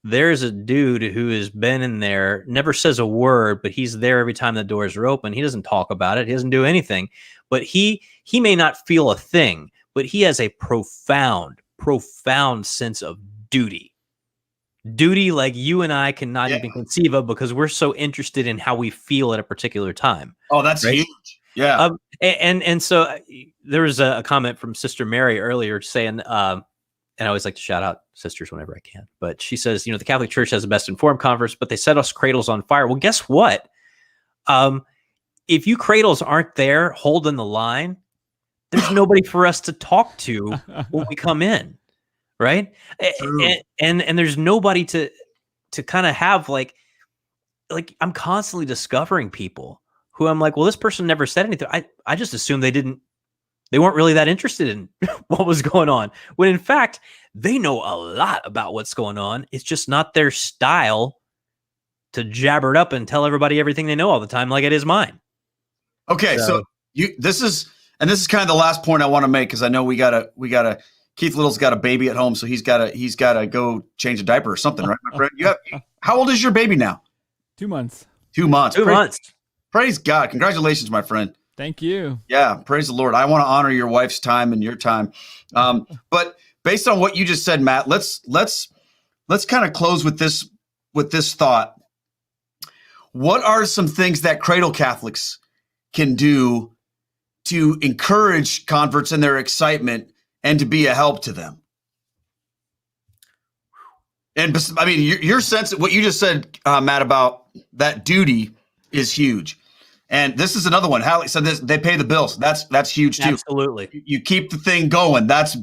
there's a dude who has been in there, never says a word, but he's there every time the doors are open. He doesn't talk about it. He doesn't do anything, but he may not feel a thing, but he has a profound sense of duty like you and I cannot even conceive of, because we're so interested in how we feel at a particular time. Oh, that's huge. Yeah. And so there was a comment from Sister Mary earlier saying, and I always like to shout out sisters whenever I can, but she says, the Catholic Church has the best informed converts, but they set us cradles on fire. Well, guess what? If you cradles aren't there holding the line, there's nobody for us to talk to when we come in. Right. And there's nobody to kind of have like I'm constantly discovering people who I'm like, well, this person never said anything. I just assumed they weren't really that interested in what was going on, when in fact, they know a lot about what's going on. It's just not their style to jabber it up and tell everybody everything they know all the time, like it is mine. Okay. So this is kind of the last point I want to make, because I know we gotta, Keith Little's got a baby at home, so he's gotta go change a diaper or something, right, my friend? How old is your baby now? 2 months. 2 months. 2 months. Praise God. Congratulations, my friend. Thank you. Yeah, praise the Lord. I want to honor your wife's time and your time. But based on what you just said, Matt, let's kind of close with this thought. What are some things that Cradle Catholics can do to encourage converts in their excitement and to be a help to them? And I mean, your sense of what you just said, Matt, about that duty is huge. And this is another one. Hallie said this, they pay the bills. That's huge too. Absolutely. You keep the thing going. That's,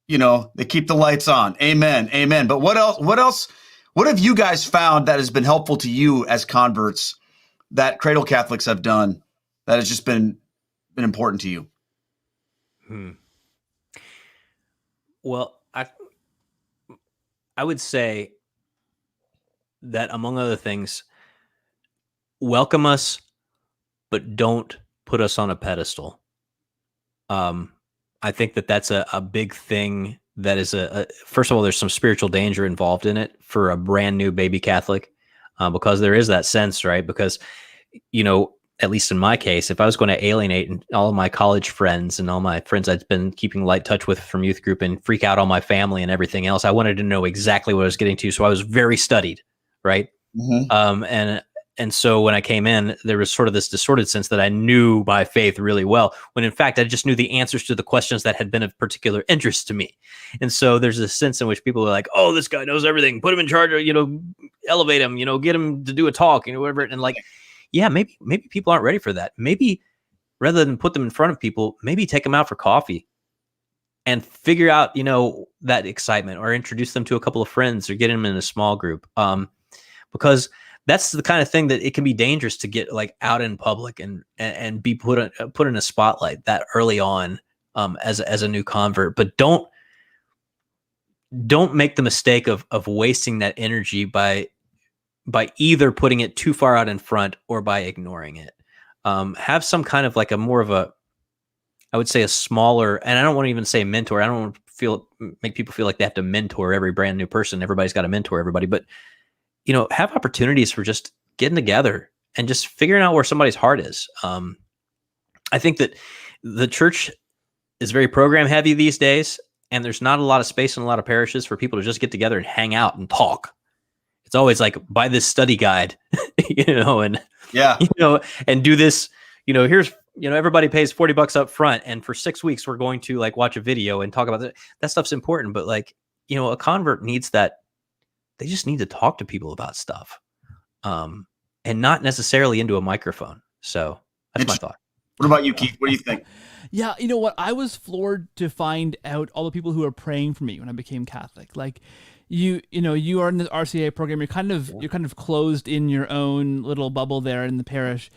they keep the lights on. Amen. Amen. But what else, what have you guys found that has been helpful to you as converts that Cradle Catholics have done that has just been important to you? Well, I would say that, among other things, welcome us, but don't put us on a pedestal. I think that's a big thing. That is first of all, there's some spiritual danger involved in it for a brand new baby Catholic, because there is that sense, right? Because, at least in my case, if I was going to alienate all of my college friends and all my friends I'd been keeping light touch with from youth group and freak out on my family and everything else, I wanted to know exactly what I was getting to. So I was very studied, right? Mm-hmm. And so when I came in, there was sort of this distorted sense that I knew my faith really well, when in fact, I just knew the answers to the questions that had been of particular interest to me. And so there's a sense in which people are like, oh, this guy knows everything, put him in charge, elevate him, get him to do a talk, whatever. And like, yeah, maybe people aren't ready for that. Maybe rather than put them in front of people, maybe take them out for coffee and figure out, that excitement, or introduce them to a couple of friends, or get them in a small group. Because that's the kind of thing that it can be dangerous to get like out in public and be put in a spotlight that early on, as a new convert. But don't make the mistake of wasting that energy by either putting it too far out in front or by ignoring it. Have some kind of like I would say a smaller, and I don't want to even say mentor. I don't want to make people feel like they have to mentor every brand new person. Everybody's got to mentor everybody, but have opportunities for just getting together and just figuring out where somebody's heart is. I think that the church is very program heavy these days, and there's not a lot of space in a lot of parishes for people to just get together and hang out and talk. It's always like, buy this study guide, and and do this, here's, everybody pays $40 up front, and for 6 weeks we're going to like watch a video and talk about that. That stuff's important, but like, a convert needs that. They just need to talk to people about stuff, and not necessarily into a microphone. So that's my thought. What about you, Keith? What do you think? Yeah, you know what? I was floored to find out all the people who are praying for me when I became Catholic. Like, you are in the RCA program. You're kind of closed in your own little bubble there in the parish,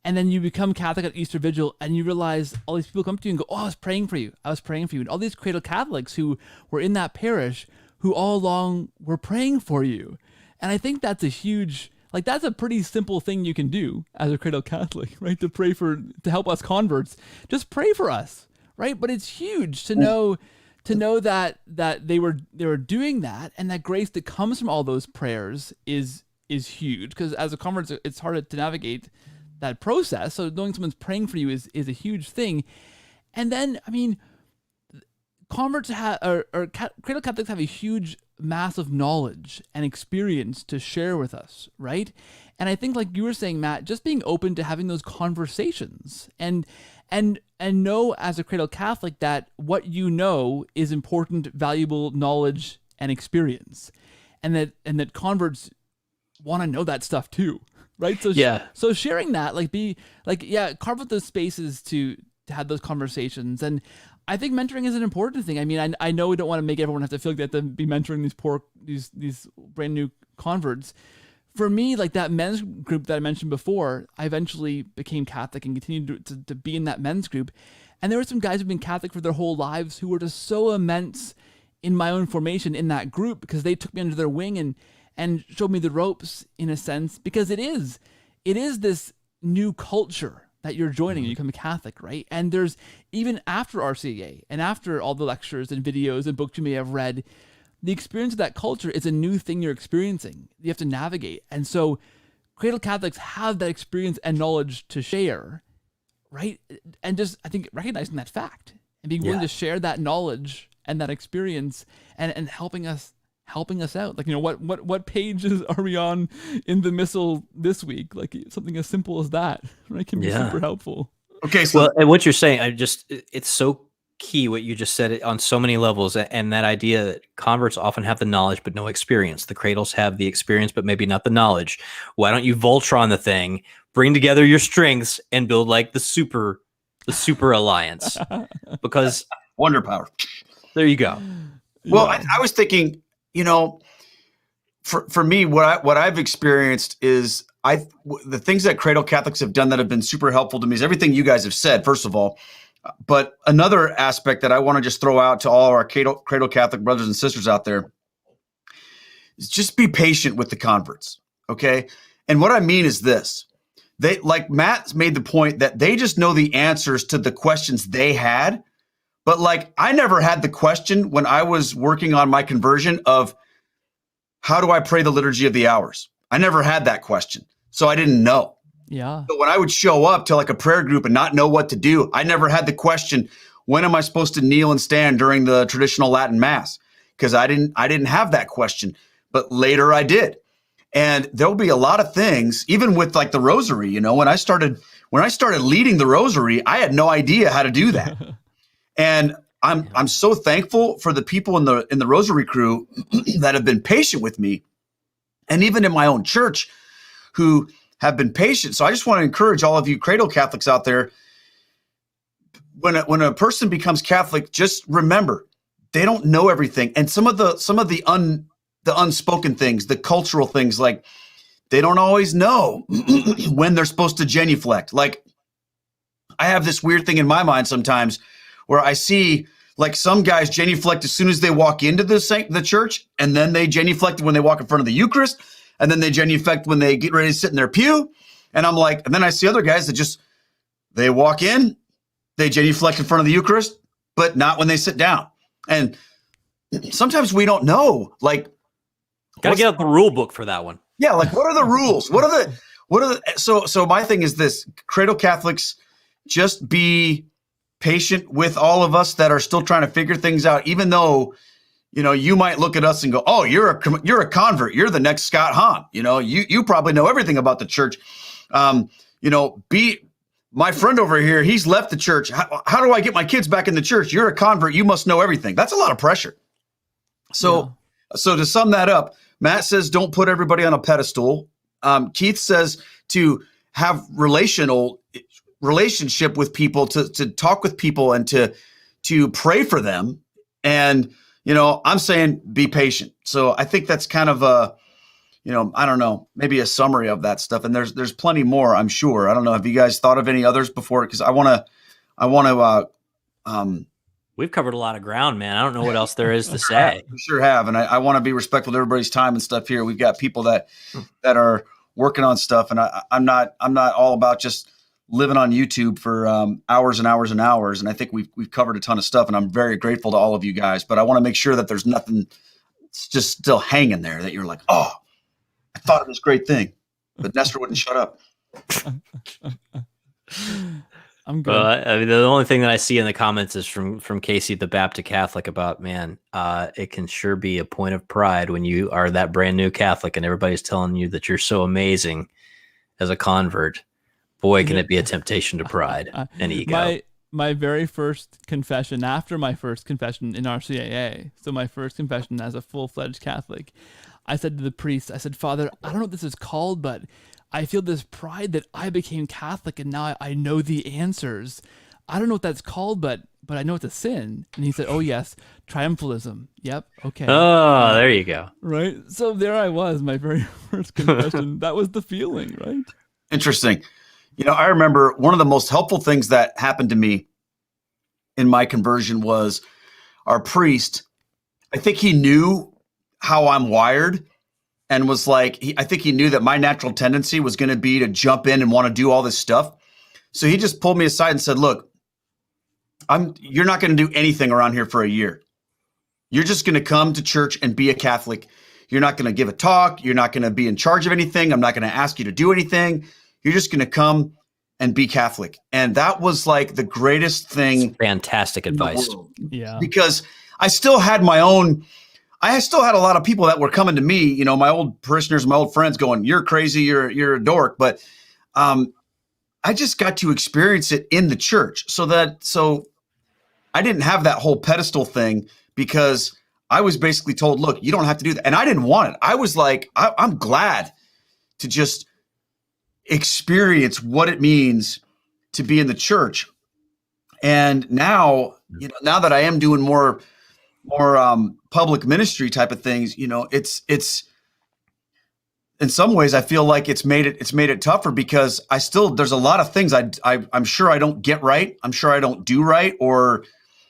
and then you become Catholic at Easter Vigil, and you realize all these people come to you and go, "Oh, I was praying for you. I was praying for you." And all these Cradle Catholics who were in that parish, who all along were praying for you. And I think that's a huge. Like, that's a pretty simple thing you can do as a Cradle Catholic, right? To help us converts. Just pray for us, right? But it's huge to know that they were doing that, and that grace that comes from all those prayers is huge. Because as a convert, it's hard to navigate that process. So knowing someone's praying for you is a huge thing. And then, I mean, converts or Cradle Catholics have a huge massive knowledge and experience to share with us, right? And I think, like you were saying, Matt, just being open to having those conversations and know as a Cradle Catholic that what you know is important, valuable knowledge and experience, and that converts want to know that stuff too, right? So so sharing that, carve out those spaces to have those conversations. And I think mentoring is an important thing. I mean, I know we don't want to make everyone have to feel like they have to be mentoring these brand new converts. For me, like that men's group that I mentioned before, I eventually became Catholic and continued to be in that men's group. And there were some guys who've been Catholic for their whole lives who were just so immense in my own formation in that group, because they took me under their wing and showed me the ropes, in a sense, because it is this new culture that you're joining and you become a Catholic, right? And there's, even after RCA and after all the lectures and videos and books you may have read, the experience of that culture is a new thing you're experiencing. You have to navigate. And so Cradle Catholics have that experience and knowledge to share, right? And just, I think, recognizing that fact and being willing to share that knowledge and that experience and helping us out. Like, what pages are we on in the missal this week? Like, something as simple as that, right, can be super helpful. Okay, so and what you're saying, it's so key what you just said on so many levels, and that idea that converts often have the knowledge but no experience. The cradles have the experience but maybe not the knowledge. Why don't you Voltron the thing, bring together your strengths, and build like the super alliance? Because wonder power. There you go. Well, I was thinking, for me, what I've experienced is the things that Cradle Catholics have done that have been super helpful to me is everything you guys have said, first of all. But another aspect that I want to just throw out to all our Cradle Catholic brothers and sisters out there is just be patient with the converts, okay? And what I mean is this. They, like Matt made the point that they just know the answers to the questions they had. But like, I never had the question when I was working on my conversion of how do I pray the Liturgy of the Hours? I never had that question. So I didn't know. Yeah. But when I would show up to like a prayer group and not know what to do, I never had the question, when am I supposed to kneel and stand during the traditional Latin Mass? Because I didn't have that question, but later I did. And there'll be a lot of things, even with like the rosary, when I started leading the rosary, I had no idea how to do that. And I'm so thankful for the people in the rosary crew that have been patient with me, and even in my own church who have been patient. So I just want to encourage all of you Cradle Catholics out there. When a person becomes Catholic, just remember they don't know everything, and some of the unspoken things, the cultural things, like they don't always know when they're supposed to genuflect. Like, I have this weird thing in my mind sometimes where I see like some guys genuflect as soon as they walk into the church, and then they genuflect when they walk in front of the Eucharist, and then they genuflect when they get ready to sit in their pew. And I'm like, and then I see other guys that they walk in, they genuflect in front of the Eucharist, but not when they sit down. And sometimes we don't know, like, gotta get out the rule book for that one. Yeah. Like, what are the rules? So my thing is this: Cradle Catholics, just be patient with all of us that are still trying to figure things out, even though, you might look at us and go, oh, you're a convert. You're the next Scott Hahn. You probably know everything about the church. My friend over here, he's left the church. How do I get my kids back in the church? You're a convert. You must know everything. That's a lot of pressure. So to sum that up, Matt says, don't put everybody on a pedestal. Keith says to have relationship with people, to talk with people and to pray for them. And, I'm saying be patient. So I think that's kind of I don't know, maybe a summary of that stuff. And there's plenty more, I'm sure. I don't know. Have you guys thought of any others before? Because I want to, we've covered a lot of ground, man. I don't know what else there is to say. We sure have. And I want to be respectful to everybody's time and stuff here. We've got people that are working on stuff. And I'm not all about just living on YouTube for hours and hours and hours. And I think we've covered a ton of stuff, and I'm very grateful to all of you guys, but I want to make sure that there's nothing just still hanging there that you're like, oh, I thought of this great thing, but Nestor wouldn't shut up. I'm good. Well, I mean, the only thing that I see in the comments is from Casey, the Baptist Catholic, about, man, it can sure be a point of pride when you are that brand new Catholic and everybody's telling you that you're so amazing as a convert. Boy, can it be a temptation to pride and ego. My very first confession, after my first confession in RCAA, so my first confession as a full-fledged Catholic, I said to the priest, I said, Father, I don't know what this is called, but I feel this pride that I became Catholic and now I know the answers. I don't know what that's called, but I know it's a sin. And he said, oh, yes, triumphalism. Yep, okay. Oh, there you go. Right? So there I was, my very first confession. That was the feeling, right? Interesting. I remember one of the most helpful things that happened to me in my conversion was our priest. I think he knew how I'm wired and was like, I think he knew that my natural tendency was going to be to jump in and want to do all this stuff. So he just pulled me aside and said, look, you're not going to do anything around here for a year. You're just going to come to church and be a Catholic. You're not going to give a talk. You're not going to be in charge of anything. I'm not going to ask you to do anything. You're just going to come and be Catholic. And that was like the greatest thing. That's fantastic advice. Yeah. Because I still had a lot of people that were coming to me, my old parishioners, my old friends going, you're crazy, you're a dork. But I just got to experience it in the church. So I didn't have that whole pedestal thing, because I was basically told, look, you don't have to do that. And I didn't want it. I was like, I'm glad to just experience what it means to be in the church. And now, now that I am doing more public ministry type of things, it's in some ways I feel like it's made it tougher, because there's a lot of things I'm sure I don't get right. I'm sure I don't do right or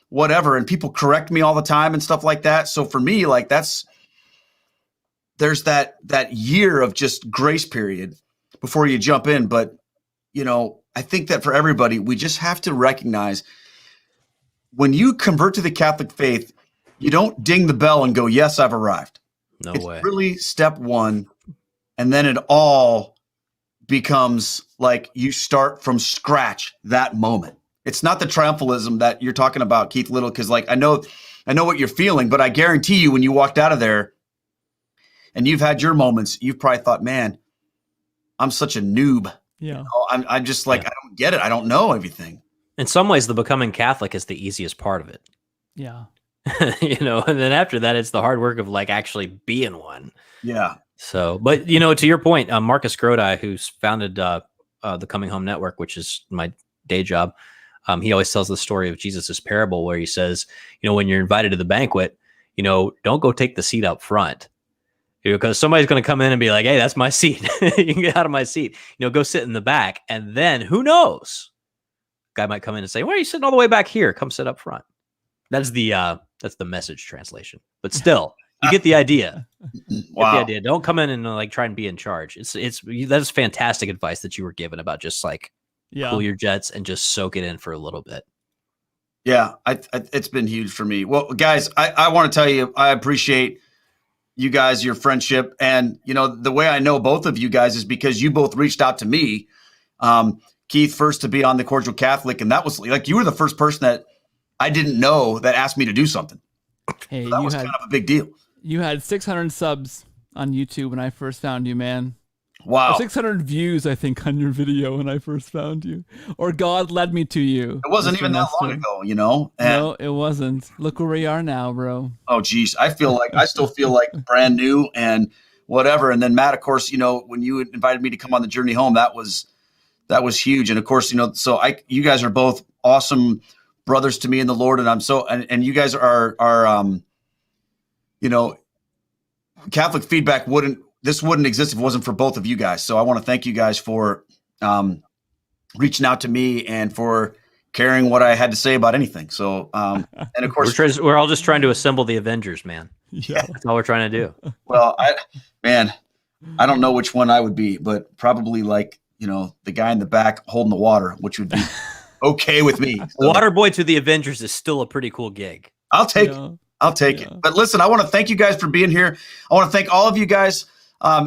whatever. And people correct me all the time and stuff like that. So for me, like there's that year of just grace period before you jump in. But, I think that for everybody, we just have to recognize when you convert to the Catholic faith, you don't ding the bell and go, yes, I've arrived. No it's way. Really step one. And then it all becomes like you start from scratch that moment. It's not the triumphalism that you're talking about, Keith Little, because like I know what you're feeling, but I guarantee you when you walked out of there and you've had your moments, you've probably thought, man, I'm such a noob. Yeah. I'm just like, I don't get it. I don't know everything. In some ways, the becoming Catholic is the easiest part of it. Yeah. And then after that, it's the hard work of like actually being one. Yeah. So, but to your point, Marcus Grodi, who's founded the Coming Home Network, which is my day job, he always tells the story of Jesus's parable where he says, when you're invited to the banquet, don't go take the seat up front, because somebody's going to come in and be like, hey, that's my seat. You can get out of my seat. Go sit in the back. And then who knows? Guy might come in and say, why are you sitting all the way back here? Come sit up front. That's the message translation. But still, you get the idea. Wow. Get the idea. Don't come in and like try and be in charge. That's fantastic advice that you were given about just like cool your jets and just soak it in for a little bit. Yeah, it's been huge for me. Well, guys, I want to tell you, I appreciate you guys, your friendship. And, the way I know both of you guys is because you both reached out to me. Keith first to be on the Cordial Catholic, and that was like you were the first person that I didn't know that asked me to do something. Hey, So that was kind of a big deal. You had 600 subs on YouTube when I first found you, man. Wow. Or 600 views, I think, on your video when I first found you. Or God led me to you. It wasn't even that long ago, you know? And, no, it wasn't. Look where we are now, bro. Oh, geez. I still feel like brand new and whatever. And then Matt, of course, you know, when you invited me to come on the journey home, that was huge. And of course, you know, so you guys are both awesome brothers to me in the Lord. And I'm so, and you guys are, you know, Catholic Feedback wouldn't exist if it wasn't for both of you guys. So I want to thank you guys for reaching out to me and for caring what I had to say about anything. So, and of course, we're all just trying to assemble the Avengers, man. Yeah. That's all we're trying to do. Well, I don't know which one I would be, but probably like, you know, the guy in the back holding the water, which would be okay with me. So, Water boy to the Avengers is still a pretty cool gig. I'll take it. I'll take it. But listen, I want to thank you guys for being here. I want to thank all of you guys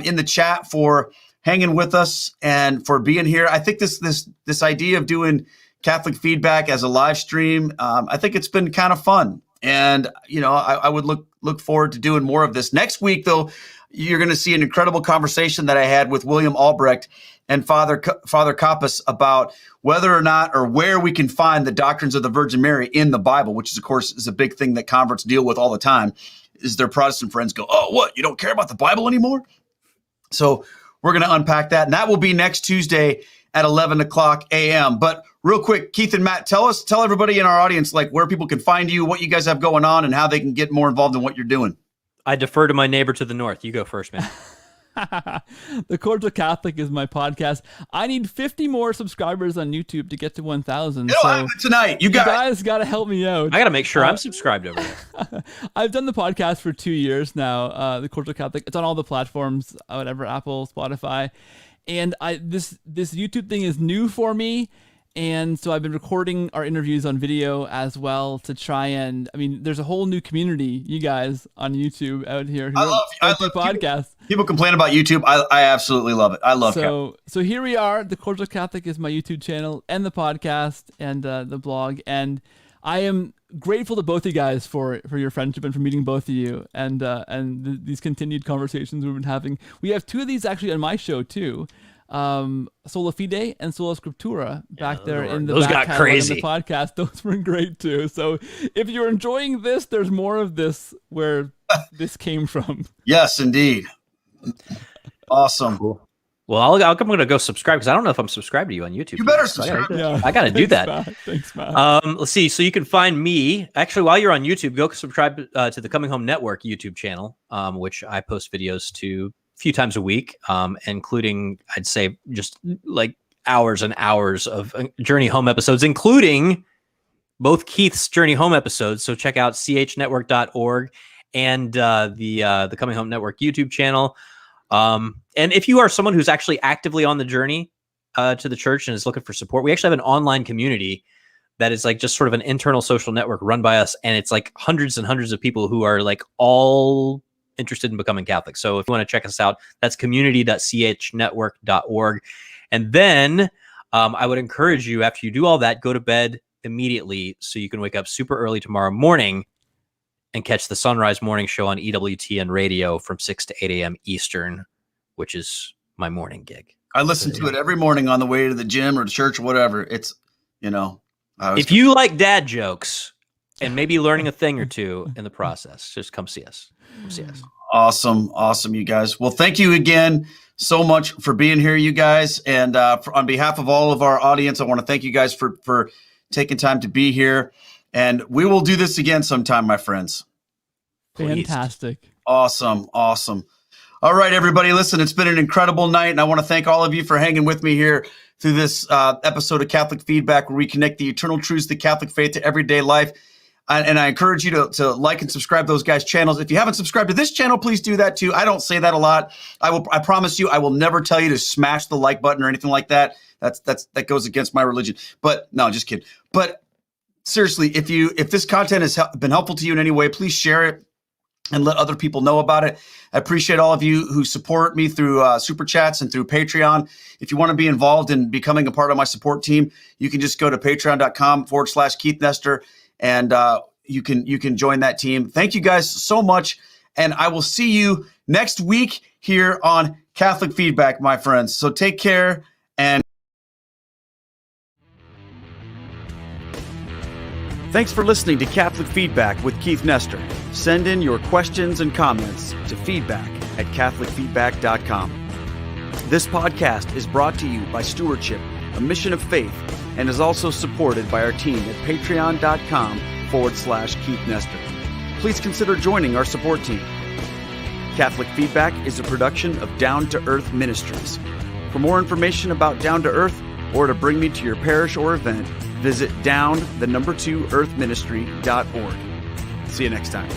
in the chat for hanging with us and for being here. I think this idea of doing Catholic Feedback as a live stream, I think it's been kind of fun. And, you know, I would look forward to doing more of this. Next week, though, you're going to see an incredible conversation that I had with William Albrecht and Father Kappas about whether or not or where we can find the doctrines of the Virgin Mary in the Bible, which is, of course, is a big thing that converts deal with all the time, is their Protestant friends go, oh, what, you don't care about the Bible anymore? So we're going to unpack that, and that will be next Tuesday at 11 o'clock a.m. But real quick, Keith and Matt, tell everybody in our audience, like, where people can find you, what you guys have going on, and how they can get more involved in what you're doing. I defer to my neighbor to the north. You go first, man. The Cordial Catholic is my podcast. I need 50 more subscribers on YouTube to get to 1,000. It'll happen tonight. You guys got to help me out. I got to make sure I'm subscribed over there. I've done the podcast for 2 years now. The Cordial Catholic. It's on all the platforms, whatever, Apple, Spotify, and this YouTube thing is new for me. And so I've been recording our interviews on video as well to try and, I mean, there's a whole new community, you guys on YouTube out here. I love podcasts. People complain about YouTube. I absolutely love it. I love it. So here we are. The Cordial Catholic is my YouTube channel and the podcast and the blog. And I am grateful to both you guys for your friendship and for meeting both of you and these continued conversations we've been having. We have two of these actually on my show too. Sola Fide and Sola Scriptura back there in the those back got crazy in the podcast. Those were great too. So if you're enjoying this, there's more of this where this came from. Yes, indeed. Awesome. Cool. Well, I'm going to go subscribe because I don't know if I'm subscribed to you on YouTube. You better subscribe. I got to do that. Matt. Thanks, Matt. Let's see. So you can find me actually while you're on YouTube. Go subscribe to the Coming Home Network YouTube channel, which I post videos to few times a week, including, I'd say, just like hours and hours of Journey Home episodes, including both Keith's Journey Home episodes. So check out chnetwork.org and the Coming Home Network YouTube channel. And if you are someone who's actually actively on the journey to the church and is looking for support, we actually have an online community that is like just sort of an internal social network run by us. And it's like hundreds and hundreds of people who are like all interested in becoming Catholic. So if you want to check us out, that's community.chnetwork.org. And then I would encourage you, after you do all that, go to bed immediately so you can wake up super early tomorrow morning and catch the Sonrise Morning Show on EWTN Radio from 6 to 8 a.m. Eastern, which is my morning gig. I listen to it every morning on the way to the gym or the church or whatever. It's, you know. If you like dad jokes and maybe learning a thing or two in the process, just come see us. Awesome, you guys. Well, thank you again so much for being here, you guys. And on behalf of all of our audience, I want to thank you guys for taking time to be here. And we will do this again sometime, my friends. Fantastic. Please. Awesome. All right, everybody. Listen, it's been an incredible night. And I want to thank all of you for hanging with me here through this episode of Catholic Feedback, where we connect the eternal truths of the Catholic faith to everyday life. And I encourage you to like and subscribe to those guys' channels. If you haven't subscribed to this channel, please do that too. I don't say that a lot. I promise you, I will never tell you to smash the like button or anything like that. That goes against my religion. But no, just kidding. But seriously, if this content has been helpful to you in any way, please share it. and let other people know about it. I appreciate all of you who support me through Super Chats and through Patreon. If you want to be involved in becoming a part of my support team, you can just go to patreon.com/Keith Nestor, and you can join that team. Thank you guys so much, and I will see you next week here on Catholic Feedback, my friends. So take care, and thanks for listening to Catholic Feedback with Keith Nestor. Send in your questions and comments to feedback@catholicfeedback.com. This podcast is brought to you by Stewardship, a mission of faith, and is also supported by our team at patreon.com/Keith Nestor. Please consider joining our support team. Catholic Feedback is a production of Down to Earth Ministries. For more information about Down to Earth, or to bring me to your parish or event, visit down2earthministry.org. See you next time.